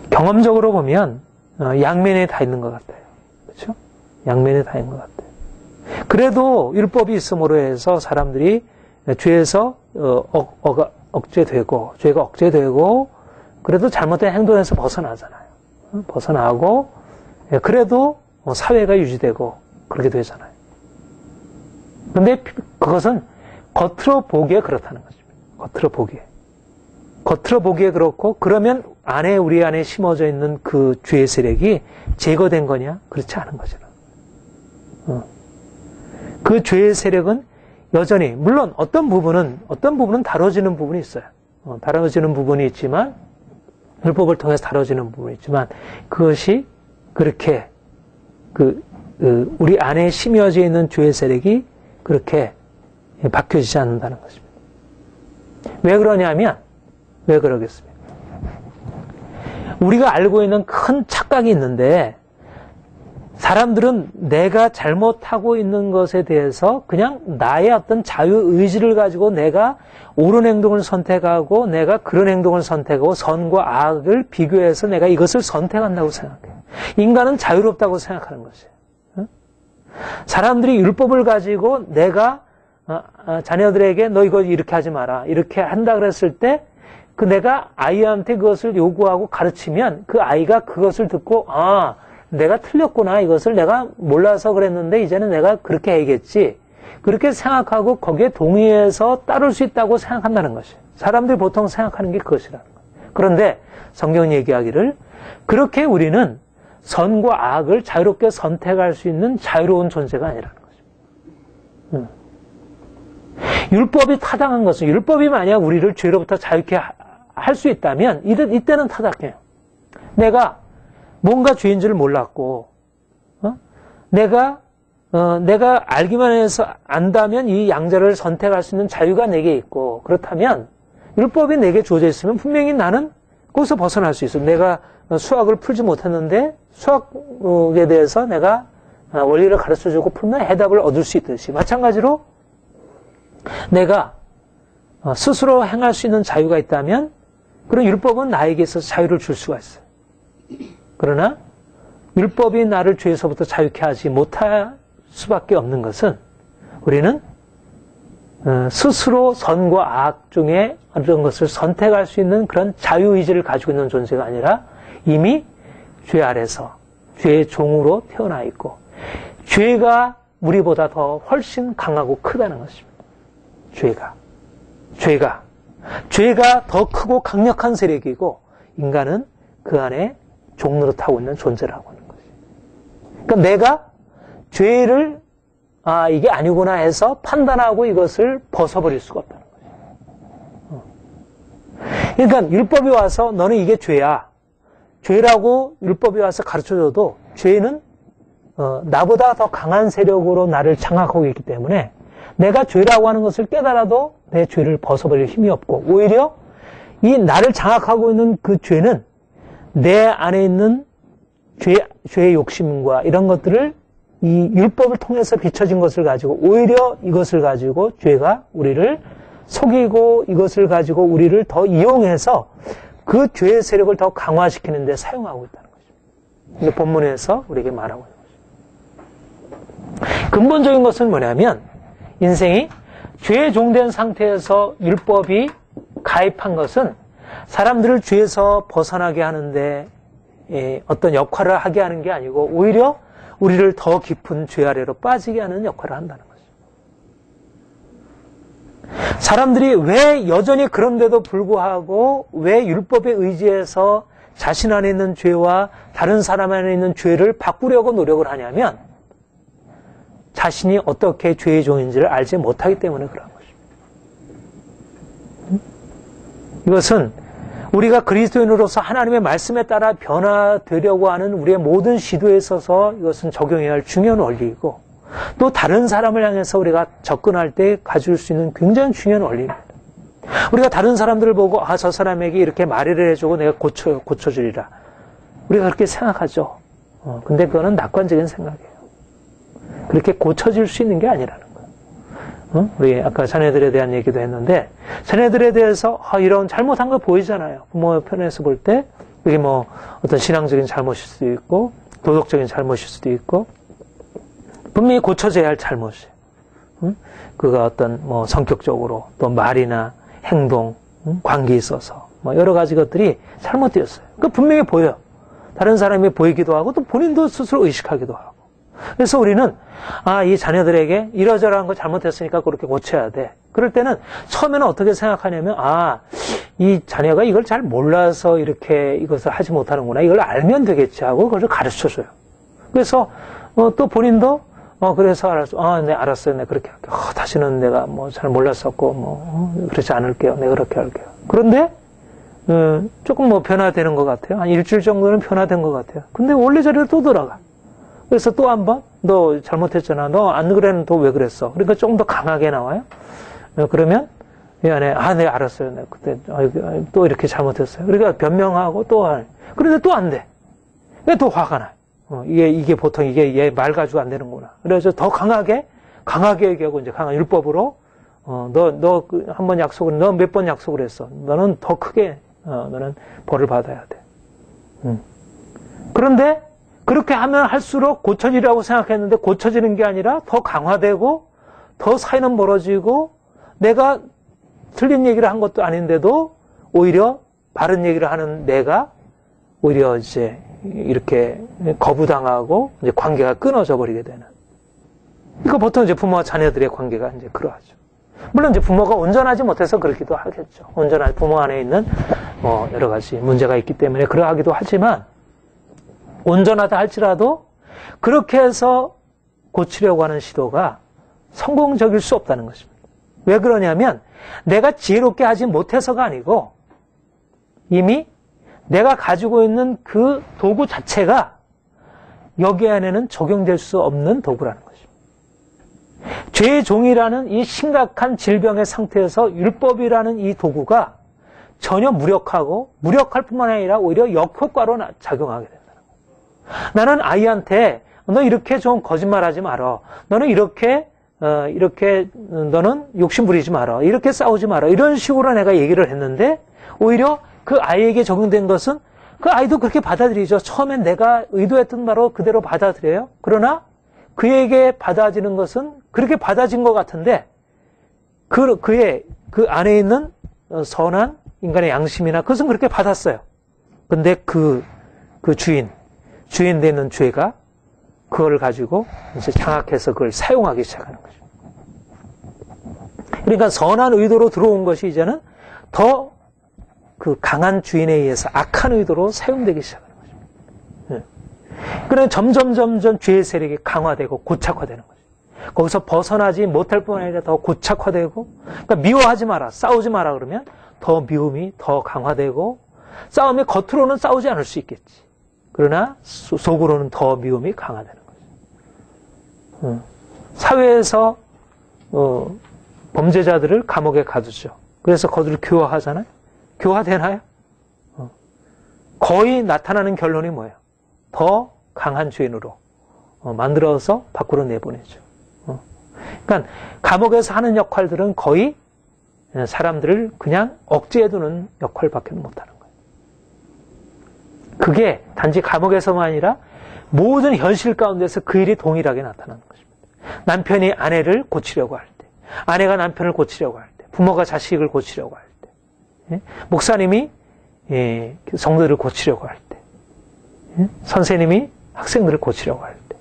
경험적으로 보면 양면에 다 있는 것 같아요. 그렇죠? 양면에 다 있는 것 같아요. 그래도 율법이 있음으로 해서 사람들이 죄에서 억제되고 죄가 억제되고 그래도 잘못된 행동에서 벗어나잖아요. 벗어나고 그래도 사회가 유지되고 그렇게 되잖아요. 그런데 그것은 겉으로 보기에 그렇다는 거죠. 겉으로 보기에. 겉으로 보기에 그렇고, 그러면 우리 안에 심어져 있는 그 죄의 세력이 제거된 거냐? 그렇지 않은 거잖아. 그 죄의 세력은 여전히, 물론 어떤 부분은 다뤄지는 부분이 있어요. 다뤄지는 부분이 있지만, 율법을 통해서 다뤄지는 부분이 있지만, 그것이 그렇게, 우리 안에 심어져 있는 죄의 세력이 그렇게 바뀌어지지 않는다는 것입니다. 왜 그러냐면, 왜 그러겠습니까? 우리가 알고 있는 큰 착각이 있는데, 사람들은 내가 잘못하고 있는 것에 대해서 그냥 나의 어떤 자유의지를 가지고 내가 옳은 행동을 선택하고 내가 그런 행동을 선택하고 선과 악을 비교해서 내가 이것을 선택한다고 생각해요. 인간은 자유롭다고 생각하는 것이에요. 사람들이 율법을 가지고 내가 자녀들에게 너 이거 이렇게 하지 마라 이렇게 한다 그랬을 때 그 내가 아이한테 그것을 요구하고 가르치면 그 아이가 그것을 듣고 내가 틀렸구나. 이것을 내가 몰라서 그랬는데 이제는 내가 그렇게 해야겠지. 그렇게 생각하고 거기에 동의해서 따를 수 있다고 생각한다는 것이에요. 사람들이 보통 생각하는 게 그것이라는 거예요. 그런데 성경은 얘기하기를 그렇게 우리는 선과 악을 자유롭게 선택할 수 있는 자유로운 존재가 아니라는 것입니다. 율법이 타당한 것은 율법이 만약 우리를 죄로부터 자유케 할 수 있다면 이때는 타당해요. 내가 뭔가 죄인지를 몰랐고, 내가 알기만 해서 안다면 이 양자를 선택할 수 있는 자유가 내게 있고, 그렇다면, 율법이 내게 주어져 있으면 분명히 나는 거기서 벗어날 수 있어. 내가 수학을 풀지 못했는데, 수학에 대해서 내가 원리를 가르쳐 주고 풀면 해답을 얻을 수 있듯이, 마찬가지로 내가 스스로 행할 수 있는 자유가 있다면, 그런 율법은 나에게 있어서 자유를 줄 수가 있어요. 그러나 율법이 나를 죄에서부터 자유케 하지 못할 수밖에 없는 것은 우리는 스스로 선과 악 중에 어떤 것을 선택할 수 있는 그런 자유의지를 가지고 있는 존재가 아니라 이미 죄 아래서 죄의 종으로 태어나 있고 죄가 우리보다 더 훨씬 강하고 크다는 것입니다. 죄가 더 크고 강력한 세력이고 인간은 그 안에 종노릇하고 있는 존재라고 하는 거지. 그러니까 내가 죄를 이게 아니구나 해서 판단하고 이것을 벗어버릴 수가 없다는 거지. 그러니까 율법이 와서 너는 이게 죄야. 죄라고 율법이 와서 가르쳐줘도 죄는 나보다 더 강한 세력으로 나를 장악하고 있기 때문에 내가 죄라고 하는 것을 깨달아도 내 죄를 벗어버릴 힘이 없고 오히려 이 나를 장악하고 있는 그 죄는 내 안에 있는 죄의 욕심과 이런 것들을 이 율법을 통해서 비춰진 것을 가지고 오히려 이것을 가지고 죄가 우리를 속이고 이것을 가지고 우리를 더 이용해서 그 죄의 세력을 더 강화시키는 데 사용하고 있다는 거죠. 이 본문에서 우리에게 말하고 있는 것입니다. 근본적인 것은 뭐냐면 인생이 죄에 종된 상태에서 율법이 가입한 것은 사람들을 죄에서 벗어나게 하는데 어떤 역할을 하게 하는 게 아니고 오히려 우리를 더 깊은 죄 아래로 빠지게 하는 역할을 한다는 거죠. 사람들이 왜 여전히 그런데도 불구하고 왜 율법에 의지해서 자신 안에 있는 죄와 다른 사람 안에 있는 죄를 바꾸려고 노력을 하냐면 자신이 어떻게 죄의 종인지를 알지 못하기 때문에 그런 것입니다. 이것은 우리가 그리스도인으로서 하나님의 말씀에 따라 변화되려고 하는 우리의 모든 시도에 있어서 이것은 적용해야 할 중요한 원리이고 또 다른 사람을 향해서 우리가 접근할 때 가질 수 있는 굉장히 중요한 원리입니다. 우리가 다른 사람들을 보고 저 사람에게 이렇게 말을 해주고 내가 고쳐주리라. 우리가 그렇게 생각하죠. 근데 그거는 낙관적인 생각이에요. 그렇게 고쳐질 수 있는 게 아니라는 거예요. 우리 아까 자녀들에 대한 얘기도 했는데 자녀들에 대해서 이런 잘못한 거 보이잖아요. 부모 편에서 볼 때 이게 뭐 어떤 신앙적인 잘못일 수도 있고 도덕적인 잘못일 수도 있고 분명히 고쳐져야 할 잘못이에요. 그가 어떤 뭐 성격적으로 또 말이나 행동, 관계에 있어서 뭐 여러 가지 것들이 잘못되었어요. 그 분명히 보여요. 다른 사람이 보이기도 하고 또 본인도 스스로 의식하기도 하고. 그래서 우리는 이 자녀들에게 이러저러한 거 잘못했으니까 그렇게 고쳐야 돼. 그럴 때는 처음에는 어떻게 생각하냐면, 이 자녀가 이걸 잘 몰라서 이렇게 이것을 하지 못하는구나. 이걸 알면 되겠지 하고 그걸 가르쳐줘요. 그래서 또 본인도 그래서 알았어. 네, 알았어요. 네, 그렇게 할게요. 다시는 내가 뭐 잘 몰랐었고, 그렇지 않을게요. 네, 그렇게 할게요. 그런데, 조금 뭐 변화되는 것 같아요. 한 일주일 정도는 변화된 것 같아요. 근데 원래 자리로 또 돌아가. 그래서 또 한 번, 너 잘못했잖아. 너 안 그랬는데 또 왜 그랬어? 그러니까 조금 더 강하게 나와요. 그러면, 이 안에, 네, 알았어요. 네, 그때, 또 이렇게 잘못했어요. 그러니까 변명하고 또 하네. 그런데 또 안 돼. 그러니까 또 화가 나요. 이게 보통 얘 말 가지고 안 되는구나. 그래서 더 강하게 얘기하고 이제 강한 율법으로, 너 한 번 약속을, 너 몇 번 약속을 했어. 너는 더 크게, 너는 벌을 받아야 돼. 그런데 그렇게 하면 할수록 고쳐지라고 생각했는데 고쳐지는 게 아니라 더 강화되고 더 사이는 멀어지고 내가 틀린 얘기를 한 것도 아닌데도 오히려 바른 얘기를 하는 내가 오히려 이제 이렇게 거부당하고 이제 관계가 끊어져 버리게 되는. 그러니까 보통 이제 부모와 자녀들의 관계가 이제 그러하죠. 물론 이제 부모가 온전하지 못해서 그렇기도 하겠죠. 온전한 부모 안에 있는 여러 가지 문제가 있기 때문에 그러하기도 하지만 온전하다 할지라도 그렇게 해서 고치려고 하는 시도가 성공적일 수 없다는 것입니다. 왜 그러냐면 내가 지혜롭게 하지 못해서가 아니고 이미 내가 가지고 있는 그 도구 자체가 여기 안에는 적용될 수 없는 도구라는 것입니다. 죄의 종이라는 이 심각한 질병의 상태에서 율법이라는 이 도구가 전혀 무력할 뿐만 아니라 오히려 역효과로 작용하게 된다는 거예요. 나는 아이한테 너 이렇게 좀 거짓말하지 마라. 너는 이렇게 너는 욕심 부리지 마라. 이렇게 싸우지 마라. 이런 식으로 내가 얘기를 했는데 오히려 그 아이에게 적용된 것은 그 아이도 그렇게 받아들이죠. 처음엔 내가 의도했던 바로 그대로 받아들여요. 그러나 그에게 받아지는 것은 그렇게 받아진 것 같은데 그의 그 안에 있는 선한 인간의 양심이나 그것은 그렇게 받았어요. 근데 그 주인 되는 죄가 그걸 가지고 이제 장악해서 그걸 사용하기 시작하는 거죠. 그러니까 선한 의도로 들어온 것이 이제는 더 그 강한 주인에 의해서 악한 의도로 사용되기 시작하는 거죠. 그래 점점 죄의 세력이 강화되고 고착화되는 거죠. 거기서 벗어나지 못할 뿐 아니라 더 고착화되고, 그러니까 미워하지 마라, 싸우지 마라 그러면 더 미움이 더 강화되고, 싸움이 겉으로는 싸우지 않을 수 있겠지. 그러나 속으로는 더 미움이 강화되는 거죠. 사회에서 범죄자들을 감옥에 가두죠. 그래서 그들을 교화하잖아요. 교화되나요? 거의 나타나는 결론이 뭐예요? 더 강한 죄인으로 만들어서 밖으로 내보내죠. 그러니까 감옥에서 하는 역할들은 거의 사람들을 그냥 억제해두는 역할밖에 못하는 거예요. 그게 단지 감옥에서만 아니라 모든 현실 가운데서 그 일이 동일하게 나타나는 것입니다. 남편이 아내를 고치려고 할 때, 아내가 남편을 고치려고 할 때, 부모가 자식을 고치려고 할 때, 목사님이 성도들을 고치려고 할 때, 선생님이 학생들을 고치려고 할 때,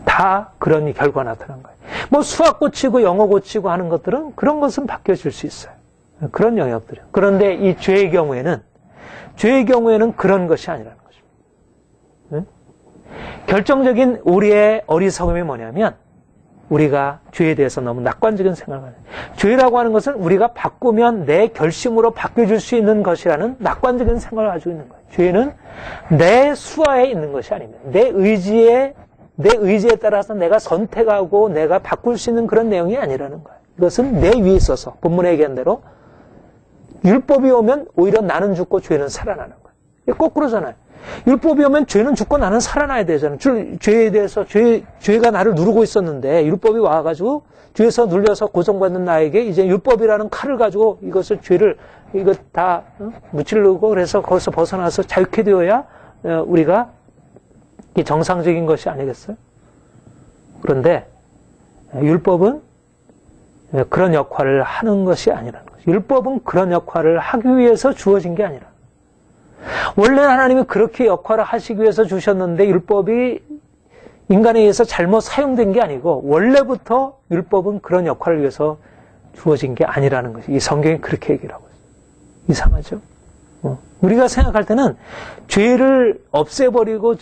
다 그런 결과가 나타난 거예요. 뭐 수학 고치고 영어 고치고 하는 것들은 그런 것은 바뀌어질 수 있어요. 그런 영역들이요. 그런데 이 죄의 경우에는 그런 것이 아니라는 것입니다. 결정적인 우리의 어리석음이 뭐냐면 우리가 죄에 대해서 너무 낙관적인 생각을 해요. 죄라고 하는 것은 우리가 바꾸면 내 결심으로 바뀌어질 수 있는 것이라는 낙관적인 생각을 가지고 있는 거예요. 죄는 내 수하에 있는 것이 아닙니다. 내 의지에 따라서 내가 선택하고 내가 바꿀 수 있는 그런 내용이 아니라는 거예요. 이것은 내 위에 있어서 본문에 얘기한 대로 율법이 오면 오히려 나는 죽고 죄는 살아나는 거예요. 거꾸로잖아요. 율법이 오면 죄는 죽고 나는 살아나야 되잖아요. 죄에 대해서 죄가 나를 누르고 있었는데 율법이 와가지고 죄에서 눌려서 고정받는 나에게 이제 율법이라는 칼을 가지고 이거 다 무찔르고 그래서 거기서 벗어나서 자유케 되어야 우리가 정상적인 것이 아니겠어요? 그런데 율법은 그런 역할을 하는 것이 아니라는 거죠. 율법은 그런 역할을 하기 위해서 주어진 게 아니라 원래 하나님이 그렇게 역할을 하시기 위해서 주셨는데 율법이 인간에 의해서 잘못 사용된 게 아니고 원래부터 율법은 그런 역할을 위해서 주어진 게 아니라는 것이 이 성경이 그렇게 얘기를 하고 있어요. 이상하죠? 우리가 생각할 때는 죄를 없애버리고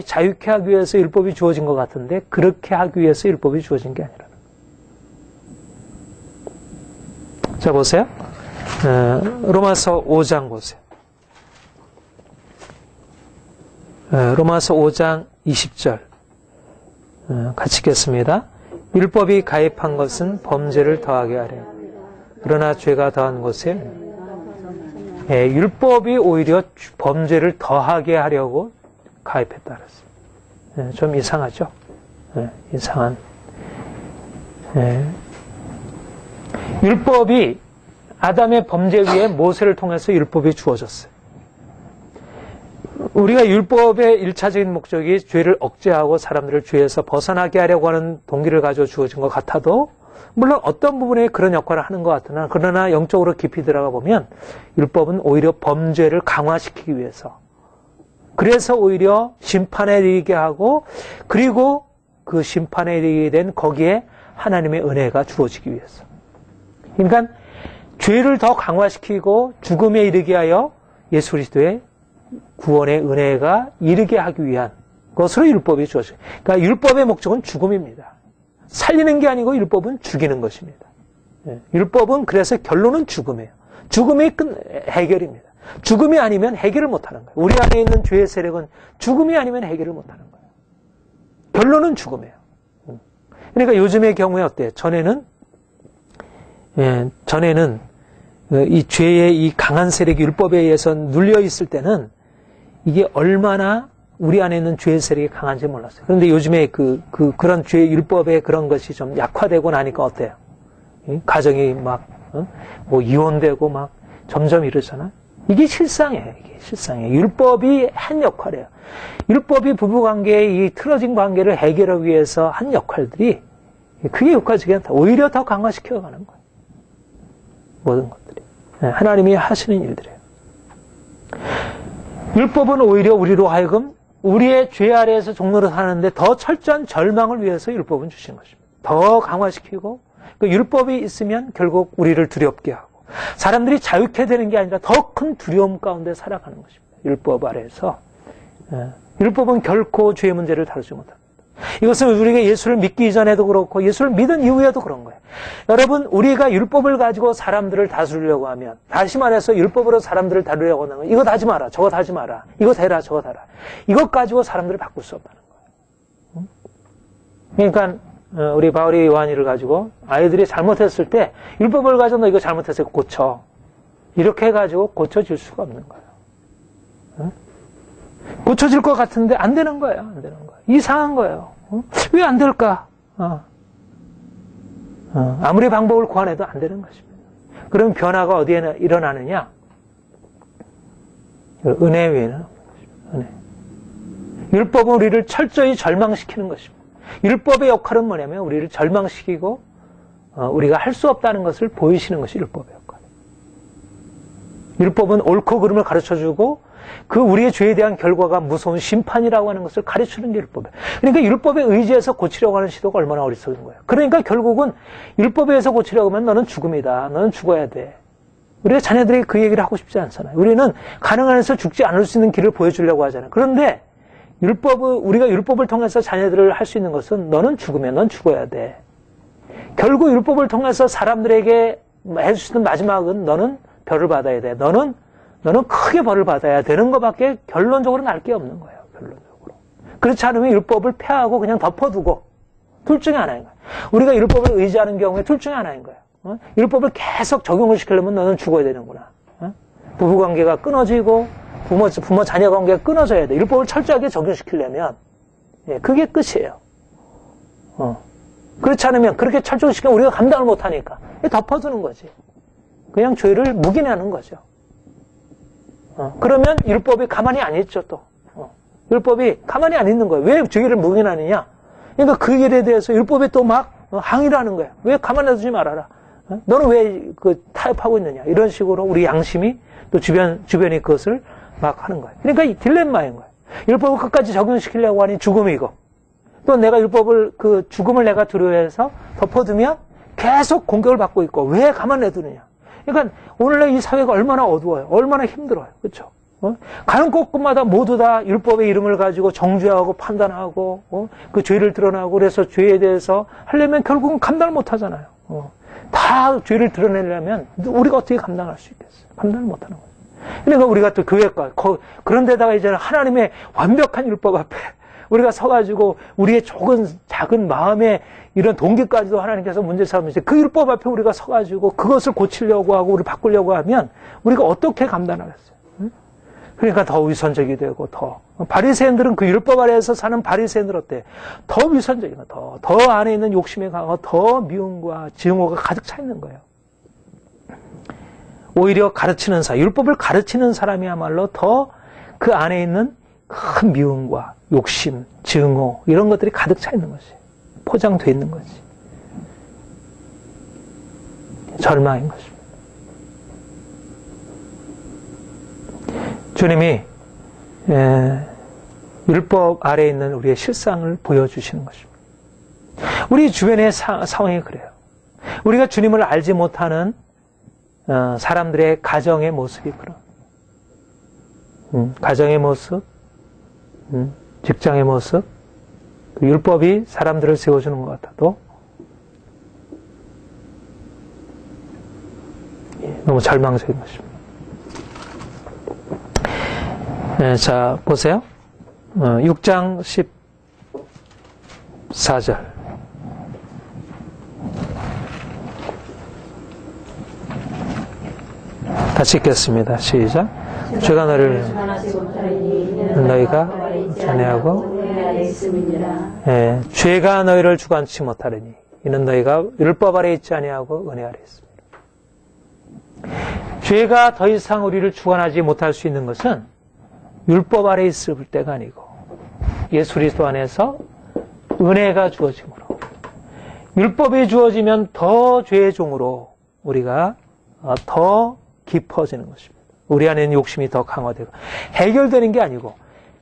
자유케 하기 위해서 율법이 주어진 것 같은데 그렇게 하기 위해서 율법이 주어진 게 아니라는 거예요. 자, 보세요. 로마서 5장 보세요. 로마서 5장 20절 같이 읽겠습니다. 율법이 가입한 것은 범죄를 더하게 하려. 그러나 죄가 더한 곳에 율법이 오히려 범죄를 더하게 하려고 가입했다 그랬어요. 좀 이상하죠? 이상한. 율법이 아담의 범죄 위에 모세를 통해서 율법이 주어졌어요. 우리가 율법의 1차적인 목적이 죄를 억제하고 사람들을 죄에서 벗어나게 하려고 하는 동기를 가지고 주어진 것 같아도 물론 어떤 부분에 그런 역할을 하는 것 같으나 그러나 영적으로 깊이 들어가 보면 율법은 오히려 범죄를 강화시키기 위해서 그래서 오히려 심판에 이르게 하고 그리고 그 심판에 이르게 된 거기에 하나님의 은혜가 주어지기 위해서 그러니까 죄를 더 강화시키고 죽음에 이르게 하여 예수 그리스도의 구원의 은혜가 이르게 하기 위한 것으로 율법이 주어져요. 그러니까 율법의 목적은 죽음입니다. 살리는 게 아니고 율법은 죽이는 것입니다. 율법은 그래서 결론은 죽음이에요. 죽음이 해결입니다. 죽음이 아니면 해결을 못하는 거예요. 우리 안에 있는 죄의 세력은 죽음이 아니면 해결을 못하는 거예요. 결론은 죽음이에요. 그러니까 요즘의 경우에 어때요? 전에는 이 죄의 이 강한 세력이 율법에 의해서 눌려 있을 때는 이게 얼마나 우리 안에 있는 죄의 세력이 강한지 몰랐어요. 그런데 요즘에 그런 죄의 율법의 그런 것이 좀 약화되고 나니까 어때요? 가정이 막, 뭐 이혼되고 막 점점 이러잖아요. 이게 실상이에요. 이게 실상이에요. 율법이 한 역할이에요. 율법이 부부관계의 이 틀어진 관계를 해결하기 위해서 한 역할들이 그게 효과적이 않다. 오히려 더 강화시켜가는 거예요. 모든 것들이. 하나님이 하시는 일들이에요. 율법은 오히려 우리로 하여금 우리의 죄 아래에서 종로를 사는데 더 철저한 절망을 위해서 율법은 주신 것입니다. 더 강화시키고 그 율법이 있으면 결국 우리를 두렵게 하고 사람들이 자유케 되는 게 아니라 더 큰 두려움 가운데 살아가는 것입니다. 율법 아래에서. 율법은 결코 죄의 문제를 다루지 못합니다. 이것은 우리가 예수를 믿기 이전에도 그렇고 예수를 믿은 이후에도 그런 거예요. 여러분, 우리가 율법을 가지고 사람들을 다스리려고 하면 다시 말해서 율법으로 사람들을 다루려고 하면 이거 하지 마라, 저거 하지 마라, 이거 해라, 저거 해라. 이것 가지고 사람들을 바꿀 수 없다는 거예요. 그러니까 우리 바울이 요한이를 가지고 아이들이 잘못했을 때 율법을 가지고 너 이거 잘못해서 고쳐. 이렇게 해가지고 고쳐질 수가 없는 거예요. 고쳐질 것 같은데 안 되는 거예요. 안 되는 거예요. 이상한 거예요. 왜 안 될까? 아무리 방법을 구해내도 안 되는 것입니다. 그럼 변화가 어디에 일어나느냐? 은혜 위에는 은혜. 율법은 우리를 철저히 절망시키는 것입니다. 율법의 역할은 뭐냐면 우리를 절망시키고 우리가 할 수 없다는 것을 보이시는 것이 율법의 역할이에요. 율법은 옳고 그름을 가르쳐주고 그 우리의 죄에 대한 결과가 무서운 심판이라고 하는 것을 가르치는 게 율법이에요. 그러니까 율법에 의지해서 고치려고 하는 시도가 얼마나 어리석은 거예요. 그러니까 결국은 율법에 의해서 고치려고 하면 너는 죽음이다. 너는 죽어야 돼. 우리가 자녀들에게 그 얘기를 하고 싶지 않잖아요. 우리는 가능한 한에서 죽지 않을 수 있는 길을 보여주려고 하잖아요. 그런데 우리가 율법을 통해서 자녀들을 할 수 있는 것은 너는 죽으면 넌 죽어야 돼. 결국 율법을 통해서 사람들에게 해줄 수 있는 마지막은 너는 벌을 받아야 돼. 너는 크게 벌을 받아야 되는 것밖에 결론적으로 날 게 없는 거예요. 결론적으로. 그렇지 않으면 율법을 폐하고 그냥 덮어두고 둘 중에 하나인 거예요. 우리가 율법을 의지하는 경우에 둘 중에 하나인 거예요. 율법을 계속 적용을 시키려면 너는 죽어야 되는구나. 부부관계가 끊어지고 부모 자녀 관계가 끊어져야 돼. 율법을 철저하게 적용시키려면 그게 끝이에요. 그렇지 않으면 그렇게 철저시키면 우리가 감당을 못하니까 덮어두는 거지. 그냥 죄를 묵인하는 거죠. 그러면 율법이 가만히 안 있죠, 또. 율법이 가만히 안 있는 거예요. 왜 죄를 묵인하느냐? 그러니까 그 일에 대해서 율법에 또 막 항의를 하는 거예요. 왜 가만히 놔두지 말아라. 너는 왜 타협하고 있느냐? 이런 식으로 우리 양심이 또 주변이 그것을 막 하는 거예요. 그러니까 이 딜레마인 거예요. 율법을 끝까지 적용시키려고 하니 죽음이고, 또 내가 율법을, 죽음을 내가 두려워해서 덮어두면 계속 공격을 받고 있고 왜 가만 놔두느냐. 그러니까 오늘날 이 사회가 얼마나 어두워요. 얼마나 힘들어요. 그렇죠? 가는 곳곳마다 모두 다 율법의 이름을 가지고 정죄하고 판단하고 그 죄를 드러나고 그래서 죄에 대해서 하려면 결국은 감당을 못 하잖아요. 다 죄를 드러내려면 우리가 어떻게 감당할 수 있겠어요? 감당을 못 하는 거죠. 그러니까 우리가 또 교회가 그런 데다가 이제 하나님의 완벽한 율법 앞에 우리가 서가지고 우리의 작은 마음의 이런 동기까지도 하나님께서 문제 삼으시죠. 그 율법 앞에 우리가 서가지고 그것을 고치려고 하고 우리를 바꾸려고 하면 우리가 어떻게 감당하겠어요? 그러니까 더 위선적이 되고 더 바리새인들은 그 율법 아래에서 사는 바리새인들 어때? 더 위선적인 거, 더 안에 있는 욕심에 강하고 더 미움과 증오가 가득 차 있는 거예요. 오히려 가르치는 율법을 가르치는 사람이야말로 더 그 안에 있는 큰 미움과 욕심, 증오 이런 것들이 가득 차 있는 것이 포장되어 있는 거지. 절망인 것입니다. 주님이 율법 아래에 있는 우리의 실상을 보여주시는 것입니다. 우리 주변의 상황이 그래요. 우리가 주님을 알지 못하는 사람들의 가정의 모습이 그런 가정의 모습, 직장의 모습, 그 율법이 사람들을 세워주는 것 같아도 너무 절망적인 것입니다. 자, 보세요. 6장 14절. 같이 읽겠습니다. 시작. 죄가 너를 너희가 전해하고 죄가 너희를 주관치 못하리니 이는 너희가 율법 아래 있지 아니하고 은혜 아래 있습니다. 죄가 더 이상 우리를 주관하지 못할 수 있는 것은 율법 아래 있을 때가 아니고 예수 그리스도 안에서 은혜가 주어짐으로 율법이 주어지면 더 죄의 종으로 우리가 더 깊어지는 것입니다. 우리 안에는 욕심이 더 강화되고 해결되는 게 아니고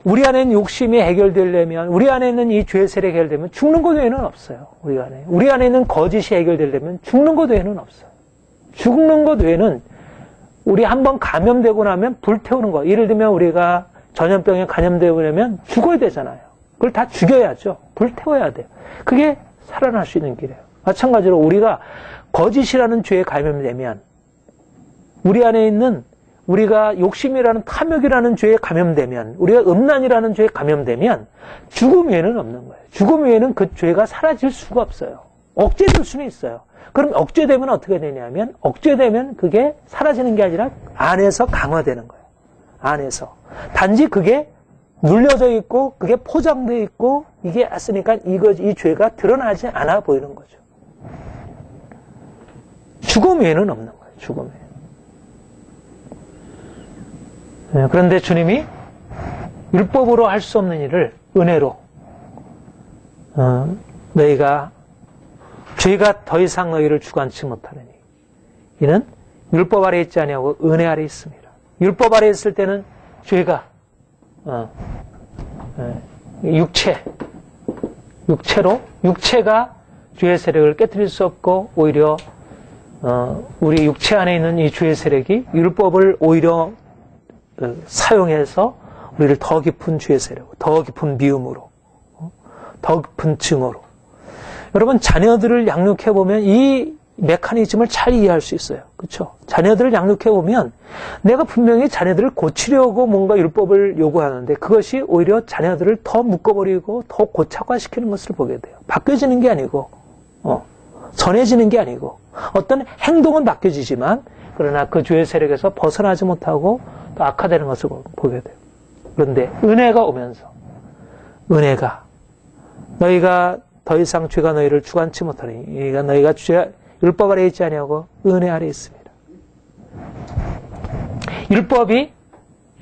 우리 안에는 욕심이 해결되려면 우리 안에 있는 이 죄의 세력이 해결되면 죽는 것 외에는 없어요. 우리 안에 있는 거짓이 해결되려면 죽는 것 외에는 없어요. 죽는 것 외에는 우리 한번 감염되고 나면 불태우는 거. 예를 들면 우리가 전염병에 감염되려면 죽어야 되잖아요. 그걸 다 죽여야죠. 불태워야 돼요. 그게 살아날 수 있는 길이에요. 마찬가지로 우리가 거짓이라는 죄에 감염되면 우리 안에 있는 우리가 욕심이라는 탐욕이라는 죄에 감염되면 우리가 음란이라는 죄에 감염되면 죽음 외에는 없는 거예요. 죽음 외에는 그 죄가 사라질 수가 없어요. 억제될 수는 있어요. 그럼 억제되면 어떻게 되냐면 억제되면 그게 사라지는 게 아니라 안에서 강화되는 거예요. 안에서. 단지 그게 눌려져 있고 그게 포장되어 있고 이게 왔으니까 이 죄가 드러나지 않아 보이는 거죠. 죽음 외에는 없는 거예요. 죽음 외에는. 그런데 주님이 율법으로 할 수 없는 일을 은혜로 너희가 죄가 더 이상 너희를 주관치 못하느니 이는 율법 아래 있지 아니하고 은혜 아래 있습니다. 율법 아래 있을 때는 죄가 육체가 죄의 세력을 깨뜨릴 수 없고 오히려 우리 육체 안에 있는 이 죄의 세력이 율법을 오히려 사용해서 우리를 더 깊은 죄의 세력, 더 깊은 미움으로, 더 깊은 증오로. 여러분 자녀들을 양육해 보면 이 메커니즘을 잘 이해할 수 있어요. 그렇죠? 자녀들을 양육해 보면 내가 분명히 자녀들을 고치려고 뭔가 율법을 요구하는데 그것이 오히려 자녀들을 더 묶어버리고 더 고착화시키는 것을 보게 돼요. 바뀌어지는 게 아니고 선해지는 게 아니고 어떤 행동은 바뀌어지지만 그러나 그 죄의 세력에서 벗어나지 못하고 또 악화되는 것을 보게 돼요. 그런데 은혜가 오면서 은혜가 너희가 더 이상 죄가 너희를 주관치 못하니 너희가 율법 아래 있지 아니하고 은혜 아래 있습니다. 율법이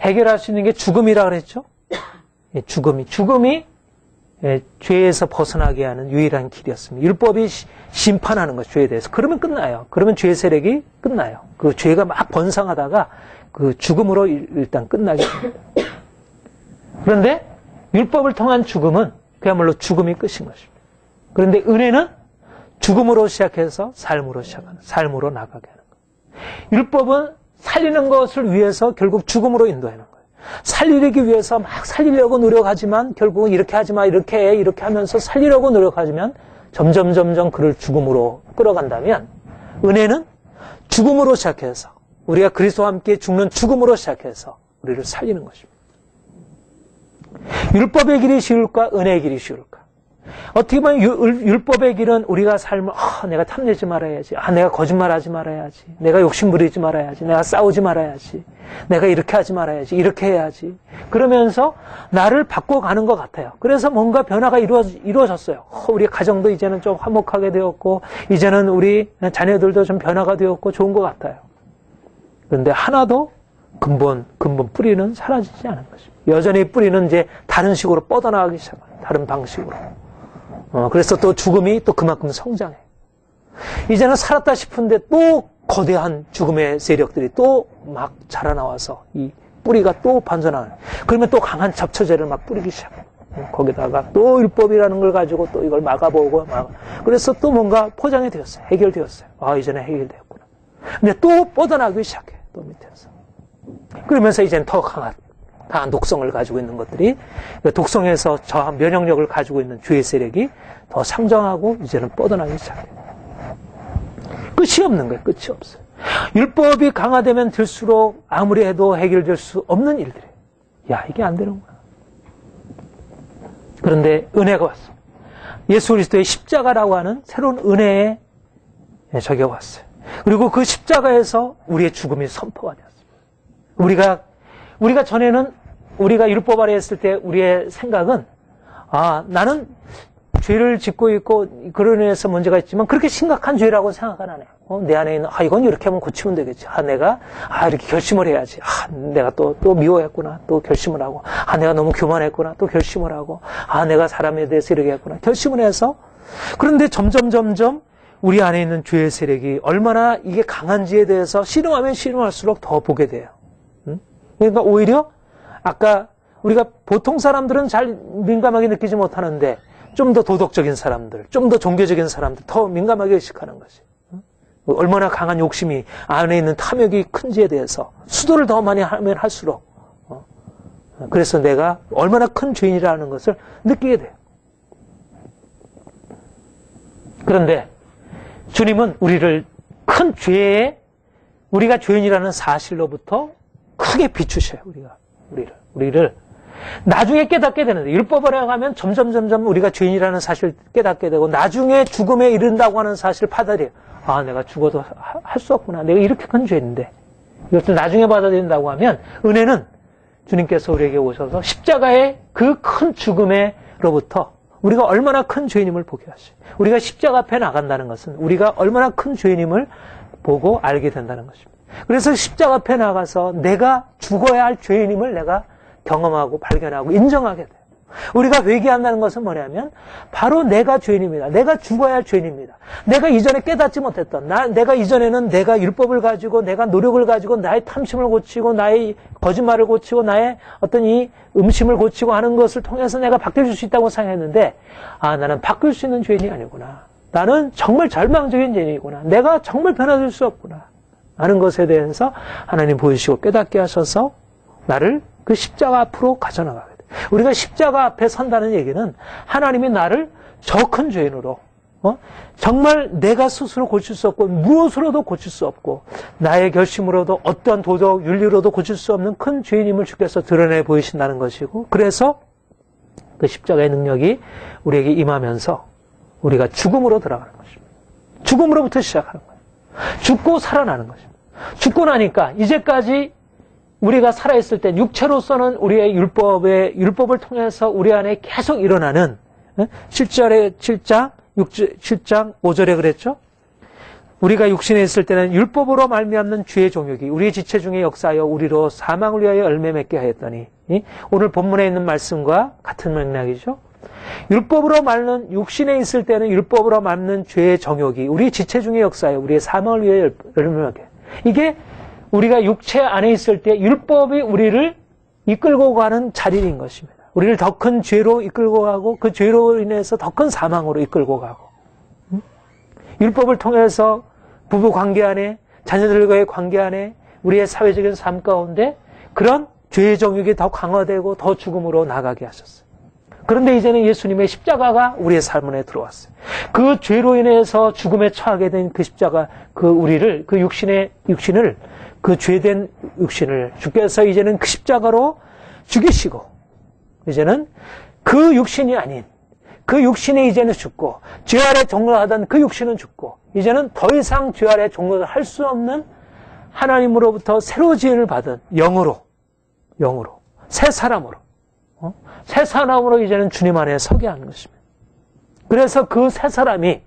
해결할 수 있는 게 죽음이라 그랬죠? 죽음이 죄에서 벗어나게 하는 유일한 길이었습니다. 율법이 심판하는 것, 죄에 대해서. 그러면 끝나요. 그러면 죄의 세력이 끝나요. 그 죄가 막 번성하다가 그 죽음으로 일단 끝나게 됩니다. 그런데 율법을 통한 죽음은 그야말로 죽음이 끝인 것입니다. 그런데 은혜는 죽음으로 시작해서 삶으로 시작하는, 삶으로 나가게 하는 거예요. 율법은 살리는 것을 위해서 결국 죽음으로 인도하는 거예요. 살리기 위해서 막 살리려고 노력하지만 결국은 이렇게 하지 마, 이렇게 해, 이렇게 하면서 살리려고 노력하지만 점점 그를 죽음으로 끌어간다면, 은혜는 죽음으로 시작해서, 우리가 그리스도와 함께 죽는 죽음으로 시작해서 우리를 살리는 것입니다. 율법의 길이 쉬울까? 은혜의 길이 쉬울까? 어떻게 보면 율법의 길은 우리가 삶을 내가 탐내지 말아야지, 내가 거짓말하지 말아야지, 내가 욕심부리지 말아야지, 내가 싸우지 말아야지, 내가 이렇게 하지 말아야지, 이렇게 해야지, 그러면서 나를 바꿔가는 것 같아요. 그래서 뭔가 변화가 이루어졌어요. 우리 가정도 이제는 좀 화목하게 되었고, 이제는 우리 자녀들도 좀 변화가 되었고 좋은 것 같아요. 그런데 하나도 근본 뿌리는 사라지지 않은 것입니다. 여전히 뿌리는 이제 다른 식으로 뻗어나가기 시작합니다. 다른 방식으로. 그래서 또 죽음이 또 그만큼 성장해요. 이제는 살았다 싶은데 또 거대한 죽음의 세력들이 또 막 자라나와서 이 뿌리가 또 반전하는. 그러면 또 강한 잡초제를 막 뿌리기 시작해요. 거기다가 또 율법이라는 걸 가지고 또 이걸 막아보고 그래서 또 뭔가 포장이 되었어요. 해결되었어요. 이제는 해결되었구나. 근데 또 뻗어나가기 시작해요. 또 밑에서. 그러면서 이제는 더 강한 독성을 가지고 있는 것들이, 독성에서 저한 면역력을 가지고 있는 죄의 세력이 더 상정하고 이제는 뻗어나기 시작해요. 끝이 없는 거예요. 끝이 없어요. 율법이 강화되면 될수록 아무리 해도 해결될 수 없는 일들이에요. 이게 안 되는구나. 그런데 은혜가 왔어요. 예수 그리스도의 십자가라고 하는 새로운 은혜의 저기가 왔어요. 그리고 그 십자가에서 우리의 죽음이 선포가 되었습니다. 우리가 전에는 우리가 율법 아래 했을 때 우리의 생각은 나는 죄를 짓고 있고 그로 인해서 문제가 있지만 그렇게 심각한 죄라고 생각은 안 해요. 내 안에 있는 이건 이렇게 하면 고치면 되겠지. 내가 이렇게 결심을 해야지. 내가 또 미워했구나. 또 결심을 하고. 내가 너무 교만했구나. 또 결심을 하고. 내가 사람에 대해서 이렇게 했구나. 결심을 해서. 그런데 점점 우리 안에 있는 죄의 세력이 얼마나 이게 강한지에 대해서 씨름하면 씨름할수록 더 보게 돼요. 그러니까 오히려 아까 우리가 보통 사람들은 잘 민감하게 느끼지 못하는데 좀 더 도덕적인 사람들, 좀 더 종교적인 사람들 더 민감하게 의식하는 것이. 얼마나 강한 욕심이 안에 있는 탐욕이 큰지에 대해서 수도를 더 많이 하면 할수록 그래서 내가 얼마나 큰 죄인이라는 것을 느끼게 돼요. 그런데 주님은 우리를 큰 죄에 우리가 죄인이라는 사실로부터 크게 비추셔요. 우리를 나중에 깨닫게 되는데, 율법을 해가면 점점 우리가 죄인이라는 사실을 깨닫게 되고 나중에 죽음에 이른다고 하는 사실을 받아들여요. 내가 죽어도 할 수 없구나. 내가 이렇게 큰 죄인데 이것을 나중에 받아들인다고 하면, 은혜는 주님께서 우리에게 오셔서 십자가의 그 큰 죽음에로부터 우리가 얼마나 큰 죄인임을 보게 하셔요. 우리가 십자가 앞에 나간다는 것은 우리가 얼마나 큰 죄인임을 보고 알게 된다는 것입니다. 그래서 십자가 앞에 나가서 내가 죽어야 할 죄인임을 내가 경험하고 발견하고 인정하게 돼요. 우리가 회개한다는 것은 뭐냐면 바로 내가 죄인입니다. 내가 죽어야 할 죄인입니다. 내가 이전에 깨닫지 못했던 내가 이전에는 내가 율법을 가지고 내가 노력을 가지고 나의 탐심을 고치고 나의 거짓말을 고치고 나의 어떤 이 음심을 고치고 하는 것을 통해서 내가 바뀔 수 있다고 생각했는데 나는 바뀔 수 있는 죄인이 아니구나. 나는 정말 절망적인 죄인이구나. 내가 정말 변화될 수 없구나. 하는 것에 대해서 하나님 보여주시고 깨닫게 하셔서 나를 그 십자가 앞으로 가져나가게 돼요. 우리가 십자가 앞에 선다는 얘기는 하나님이 나를 저 큰 죄인으로 정말 내가 스스로 고칠 수 없고 무엇으로도 고칠 수 없고 나의 결심으로도 어떠한 도덕 윤리로도 고칠 수 없는 큰 죄인임을 주께서 드러내 보이신다는 것이고, 그래서 그 십자가의 능력이 우리에게 임하면서 우리가 죽음으로 들어가는 것입니다. 죽음으로부터 시작하는 거예요. 죽고 살아나는 것입니다. 죽고 나니까 이제까지 우리가 살아있을 때 육체로서는 우리의 율법을 통해서 우리 안에 계속 일어나는 7장 5절에 그랬죠? 우리가 육신에 있을 때는 율법으로 말미암는 죄의 종욕이 우리의 지체 중에 역사하여 우리로 사망을 위하여 열매 맺게 하였더니, 오늘 본문에 있는 말씀과 같은 맥락이죠. 율법으로 말는 육신에 있을 때는 율법으로 말는 죄의 정욕이 우리 지체 중에 역사하여 우리의 사망을 위해 열매하게. 이게 우리가 육체 안에 있을 때 율법이 우리를 이끌고 가는 자리인 것입니다. 우리를 더 큰 죄로 이끌고 가고 그 죄로 인해서 더 큰 사망으로 이끌고 가고. 율법을 통해서 부부 관계 안에, 자녀들과의 관계 안에, 우리의 사회적인 삶 가운데 그런 죄의 정욕이 더 강화되고 더 죽음으로 나가게 하셨어요. 그런데 이제는 예수님의 십자가가 우리의 삶 안에 들어왔어요. 그 죄로 인해서 죽음에 처하게 된 그 십자가, 그 육신을, 그 죄된 육신을 주께서 이제는 그 십자가로 죽이시고, 이제는 그 육신이 아닌, 그 육신이 이제는 죽고, 죄 아래 종노하던 그 육신은 죽고, 이제는 더 이상 죄 아래 종노를 할 수 없는 하나님으로부터 새로 지음을 받은 영으로, 새 사람으로 이제는 주님 안에 서게 하는 것입니다. 그래서 그 새 사람이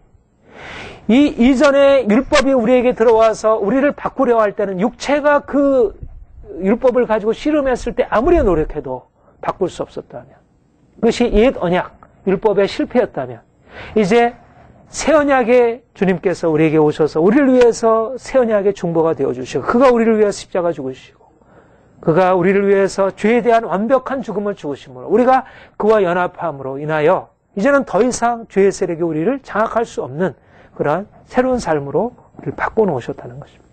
이전에 율법이 우리에게 들어와서 우리를 바꾸려 할 때는 육체가 그 율법을 가지고 씨름했을 때 아무리 노력해도 바꿀 수 없었다면, 그것이 옛 언약, 율법의 실패였다면, 이제 새 언약의 주님께서 우리에게 오셔서 우리를 위해서 새 언약의 중보가 되어주시고, 그가 우리를 위해서 십자가 죽으시고, 그가 우리를 위해서 죄에 대한 완벽한 죽음을 죽으심으로 우리가 그와 연합함으로 인하여 이제는 더 이상 죄의 세력이 우리를 장악할 수 없는 그러한 새로운 삶으로 우리를 바꿔놓으셨다는 것입니다.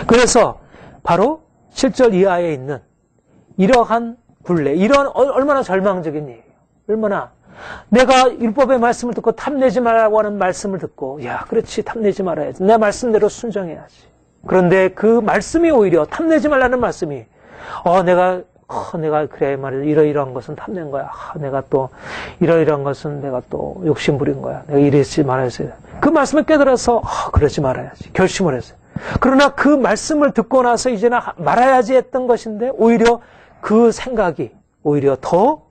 그래서 바로 7절 이하에 있는 이러한 굴레, 이런 얼마나 절망적인 얘기예요. 얼마나 내가 율법의 말씀을 듣고 탐내지 말라고 하는 말씀을 듣고, 야, 그렇지, 탐내지 말아야지. 내 말씀대로 순종해야지. 그런데 그 말씀이 오히려 탐내지 말라는 말씀이, 내가 그래 말이야, 이러이러한 것은 탐낸 거야. 내가 또 이러이러한 것은 내가 또 욕심 부린 거야. 내가 이러지 말아야지. 그 말씀을 깨달아서 그러지 말아야지 결심을 했어요. 그러나 그 말씀을 듣고 나서 이제는 말아야지 했던 것인데 오히려 그 생각이 오히려 더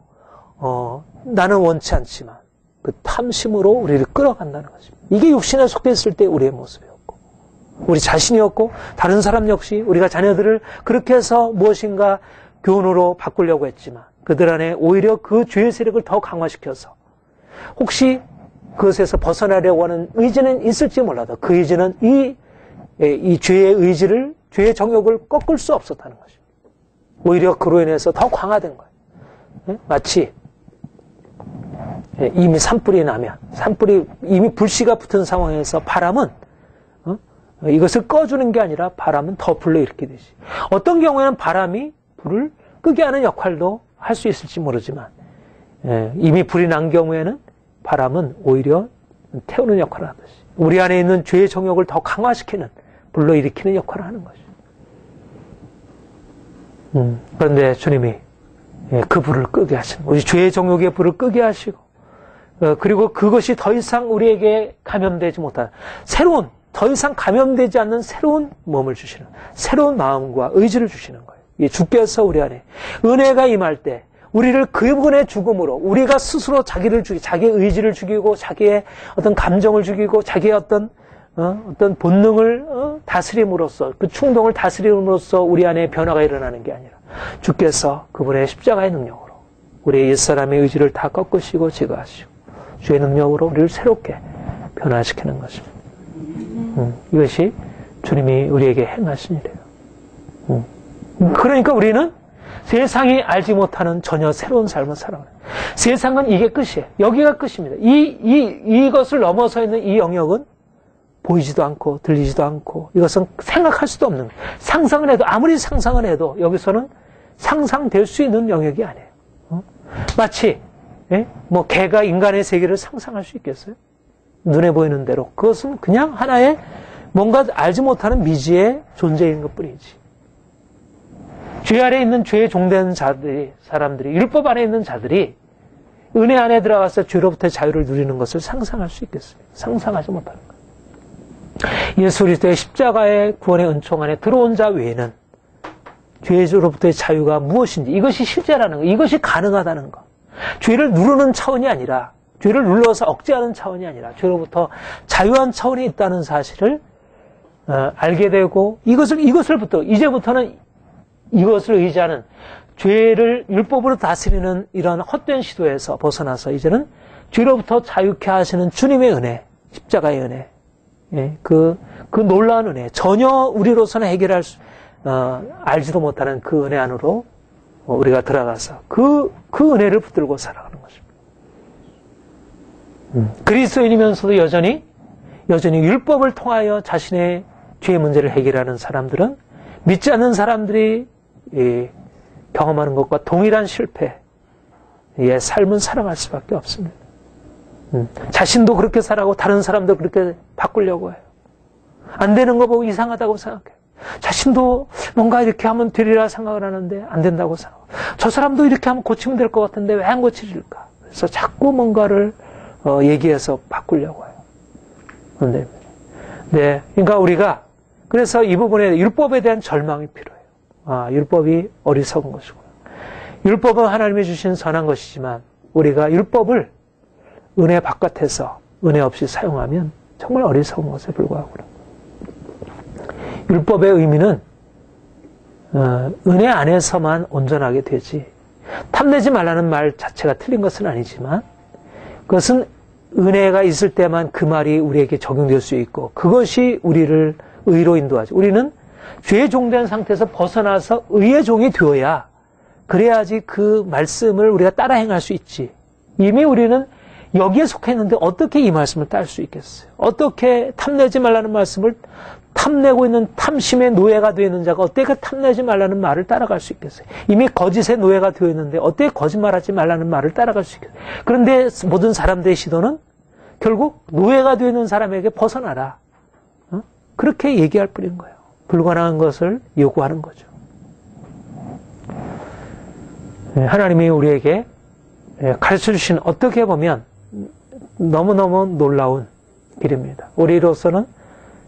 나는 원치 않지만 그 탐심으로 우리를 끌어간다는 것입니다. 이게 육신에 속했을 때 우리의 모습이었고, 우리 자신이었고, 다른 사람 역시 우리가 자녀들을 그렇게 해서 무엇인가 교훈으로 바꾸려고 했지만 그들 안에 오히려 그 죄의 세력을 더 강화시켜서 혹시 그것에서 벗어나려고 하는 의지는 있을지 몰라도 그 의지는 이 죄의 의지를, 죄의 정욕을 꺾을 수 없었다는 것입니다. 오히려 그로 인해서 더 강화된 거예요. 마치 이미 산불이 나면, 이미 불씨가 붙은 상황에서 바람은 이것을 꺼주는 게 아니라 바람은 더 불러일으키듯이, 어떤 경우에는 바람이 불을 끄게 하는 역할도 할 수 있을지 모르지만, 이미 불이 난 경우에는 바람은 오히려 태우는 역할을 하듯이 우리 안에 있는 죄의 정욕을 더 강화시키는, 불러일으키는 역할을 하는 것이죠. 그런데 주님이 그 불을 끄게 하시는, 우리 죄의 정욕의 불을 끄게 하시고, 그리고 그것이 더 이상 우리에게 감염되지 못하는 새로운, 더 이상 감염되지 않는 새로운 몸을 주시는, 새로운 마음과 의지를 주시는 거예요. 주께서 우리 안에 은혜가 임할 때 우리를 그분의 죽음으로, 우리가 스스로 자기의 의지를 죽이고 자기의 어떤 감정을 죽이고 자기의 어떤 본능을 다스림으로써, 그 충동을 다스림으로써 우리 안에 변화가 일어나는 게 아니라 주께서 그분의 십자가의 능력으로 우리의 옛사람의 의지를 다 꺾으시고 제거하시고 주의 능력으로 우리를 새롭게 변화시키는 것입니다. 이것이 주님이 우리에게 행하신 일이에요. 그러니까 우리는 세상이 알지 못하는 전혀 새로운 삶을 살아가는, 세상은 이게 끝이에요. 여기가 끝입니다. 이것을 넘어서 있는 이 영역은 보이지도 않고 들리지도 않고, 이것은 생각할 수도 없는, 상상을 해도, 아무리 상상을 해도 여기서는 상상될 수 있는 영역이 아니에요. 마치 개가 인간의 세계를 상상할 수 있겠어요? 눈에 보이는 대로. 그것은 그냥 하나의 뭔가 알지 못하는 미지의 존재인 것뿐이지. 죄 아래 있는 죄에 종된 사람들이, 율법 안에 있는 자들이 은혜 안에 들어가서 죄로부터 자유를 누리는 것을 상상할 수 있겠습니까? 상상하지 못하는 것. 예수 그리스도의 십자가의 구원의 은총 안에 들어온 자 외에는 죄로부터의 자유가 무엇인지, 이것이 실제라는 것, 이것이 가능하다는 것. 죄를 누르는 차원이 아니라, 죄를 눌러서 억제하는 차원이 아니라 죄로부터 자유한 차원이 있다는 사실을 알게 되고, 이제부터는 이것을 의지하는, 죄를 율법으로 다스리는 이런 헛된 시도에서 벗어나서 이제는 죄로부터 자유케 하시는 주님의 은혜, 십자가의 은혜, 그 놀라운 은혜, 전혀 우리로서는 해결할 알지도 못하는 그 은혜 안으로 우리가 들어가서 그 은혜를 붙들고 살아가는 것입니다. 그리스도인이면서도 여전히 율법을 통하여 자신의 죄의 문제를 해결하는 사람들은 믿지 않는 사람들이 경험하는 것과 동일한 실패의 삶은 살아갈 수밖에 없습니다. 자신도 그렇게 살아가고 다른 사람도 그렇게 바꾸려고 해요. 안 되는 거 보고 이상하다고 생각해요. 자신도 뭔가 이렇게 하면 되리라 생각을 하는데 안 된다고 생각해요. 저 사람도 이렇게 하면 고치면 될 것 같은데 왜 안 고치질까? 그래서 자꾸 뭔가를 얘기해서 바꾸려고 해요. 안 됩니다. 네, 그러니까 우리가 그래서 이 부분에 율법에 대한 절망이 필요해요. 아, 율법이 어리석은 것이구나. 율법은 하나님이 주신 선한 것이지만 우리가 율법을 은혜 바깥에서 은혜 없이 사용하면 정말 어리석은 것에 불과하구나. 율법의 의미는 은혜 안에서만 온전하게 되지 탐내지 말라는 말 자체가 틀린 것은 아니지만 그것은 은혜가 있을 때만 그 말이 우리에게 적용될 수 있고 그것이 우리를 의로 인도하죠. 우리는 죄의 종된 상태에서 벗어나서 의의 종이 되어야 그래야지 그 말씀을 우리가 따라 행할 수 있지. 이미 우리는 여기에 속해 있는데 어떻게 이 말씀을 따를 수 있겠어요? 어떻게 탐내지 말라는 말씀을 탐내고 있는 탐심의 노예가 되어 있는 자가 어떻게 탐내지 말라는 말을 따라갈 수 있겠어요? 이미 거짓의 노예가 되어 있는데 어떻게 거짓말하지 말라는 말을 따라갈 수 있겠어요? 그런데 모든 사람들의 시도는 결국 노예가 되어 있는 사람에게 벗어나라. 그렇게 얘기할 뿐인 거예요. 불가능한 것을 요구하는 거죠. 하나님이 우리에게 가르쳐 주신 어떻게 보면 너무너무 놀라운 길입니다. 우리로서는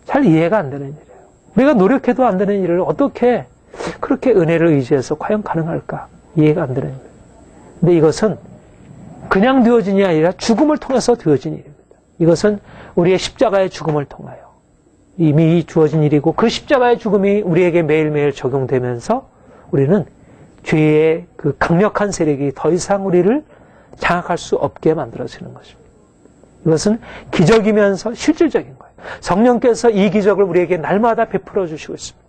잘 이해가 안 되는 일이에요. 우리가 노력해도 안 되는 일을 어떻게 그렇게 은혜를 의지해서 과연 가능할까? 이해가 안 되는 일이에요. 근데 이것은 그냥 되어진 일이 아니라 죽음을 통해서 되어진 일입니다. 이것은 우리의 십자가의 죽음을 통하여 이미 주어진 일이고 그 십자가의 죽음이 우리에게 매일매일 적용되면서 우리는 죄의 그 강력한 세력이 더 이상 우리를 장악할 수 없게 만들어지는 것입니다. 이것은 기적이면서 실질적인 거예요. 성령께서 이 기적을 우리에게 날마다 베풀어 주시고 있습니다.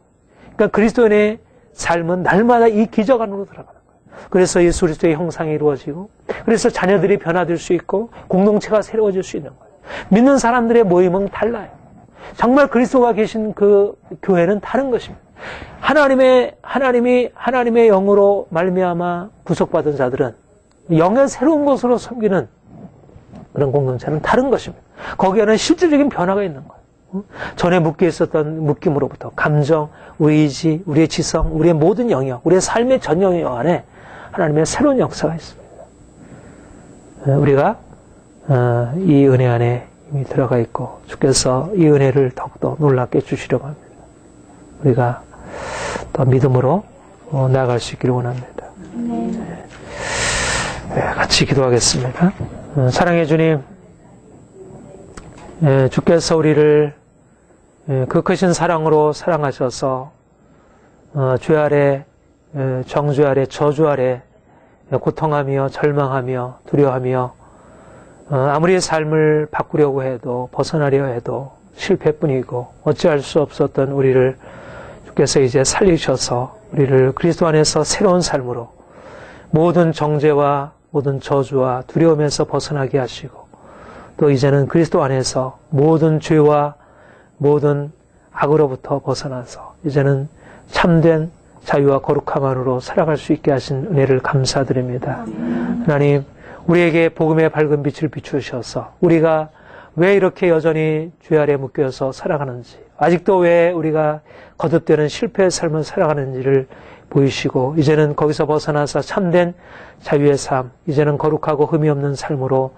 그러니까 그리스도인의 삶은 날마다 이 기적 안으로 들어가는 거예요. 그래서 예수 그리스도의 형상이 이루어지고 그래서 자녀들이 변화될 수 있고 공동체가 새로워질 수 있는 거예요. 믿는 사람들의 모임은 달라요. 정말 그리스도가 계신 그 교회는 다른 것입니다. 하나님의 영으로 말미암아 구속받은 자들은 영의 새로운 것으로 섬기는 그런 공동체는 다른 것입니다. 거기에는 실질적인 변화가 있는 거예요. 전에 묶여 있었던 묶임으로부터 감정, 의지, 우리의 지성, 우리의 모든 영역, 우리의 삶의 전 영역 안에 하나님의 새로운 역사가 있습니다. 우리가 이 은혜 안에 이미 들어가 있고 주께서 이 은혜를 더욱더 놀랍게 주시려고 합니다. 우리가 더 믿음으로 나아갈 수 있기를 원합니다. 네, 같이 기도하겠습니다. 사랑해 주님, 주께서 우리를 그 크신 사랑으로 사랑하셔서 죄 아래, 정죄 아래, 저주 아래 고통하며 절망하며 두려워하며 아무리 삶을 바꾸려고 해도 벗어나려 해도 실패뿐이고 어찌할 수 없었던 우리를 주께서 이제 살리셔서 우리를 그리스도 안에서 새로운 삶으로 모든 정죄와 모든 저주와 두려움에서 벗어나게 하시고 또 이제는 그리스도 안에서 모든 죄와 모든 악으로부터 벗어나서 이제는 참된 자유와 거룩함 안으로 살아갈 수 있게 하신 은혜를 감사드립니다. 하나님, 우리에게 복음의 밝은 빛을 비추셔서 우리가 왜 이렇게 여전히 죄 아래 묶여서 살아가는지, 아직도 왜 우리가 거듭되는 실패의 삶을 살아가는지를 보이시고 이제는 거기서 벗어나서 참된 자유의 삶, 이제는 거룩하고 흠이 없는 삶으로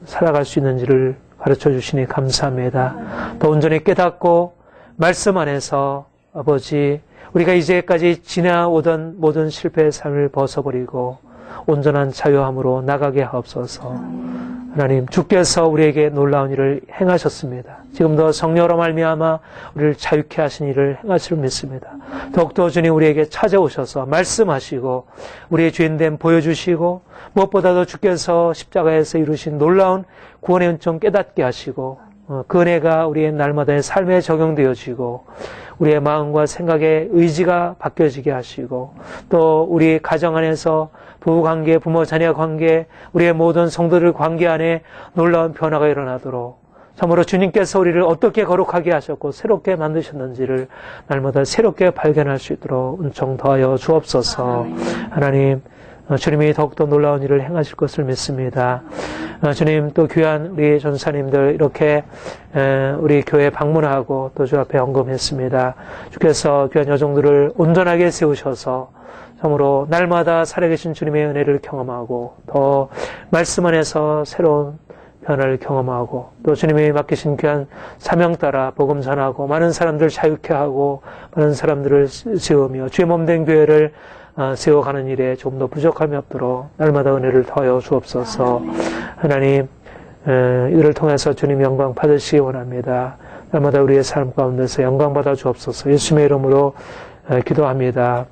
살아갈 수 있는지를 가르쳐 주시니 감사합니다. 더 온전히 깨닫고 말씀 안에서 아버지, 우리가 이제까지 지나오던 모든 실패의 삶을 벗어버리고 온전한 자유함으로 나가게 하옵소서. 하나님, 주께서 우리에게 놀라운 일을 행하셨습니다. 지금도 성령으로 말미암아 우리를 자유케 하신 일을 행하실 믿습니다. 더욱더 주님 우리에게 찾아오셔서 말씀하시고 우리의 죄인됨 보여주시고 무엇보다도 주께서 십자가에서 이루신 놀라운 구원의 은총 깨닫게 하시고 그 은혜가 우리의 날마다의 삶에 적용되어지고 우리의 마음과 생각의 의지가 바뀌어지게 하시고 또 우리 가정 안에서 부부관계, 부모-자녀 관계, 우리의 모든 성도들 관계 안에 놀라운 변화가 일어나도록 참으로 주님께서 우리를 어떻게 거룩하게 하셨고 새롭게 만드셨는지를 날마다 새롭게 발견할 수 있도록 은총 더하여 주옵소서. 하나님, 주님이 더욱더 놀라운 일을 행하실 것을 믿습니다. 주님, 또 귀한 우리 전사님들 이렇게 우리 교회 방문하고 또 주 앞에 헌금했습니다. 주께서 귀한 여종들을 온전하게 세우셔서 참으로 날마다 살아계신 주님의 은혜를 경험하고 더 말씀 안에서 새로운 변화를 경험하고 또 주님이 맡기신 귀한 사명 따라 복음 전하고 많은 사람들 자유케 하고 많은 사람들을 세우며 주의 몸된 교회를 세워가는 일에 조금 더 부족함이 없도록 날마다 은혜를 더하여 주옵소서. 하나님, 이들을 통해서 주님 영광 받으시기 원합니다. 날마다 우리의 삶 가운데서 영광 받아 주옵소서. 예수님의 이름으로 기도합니다.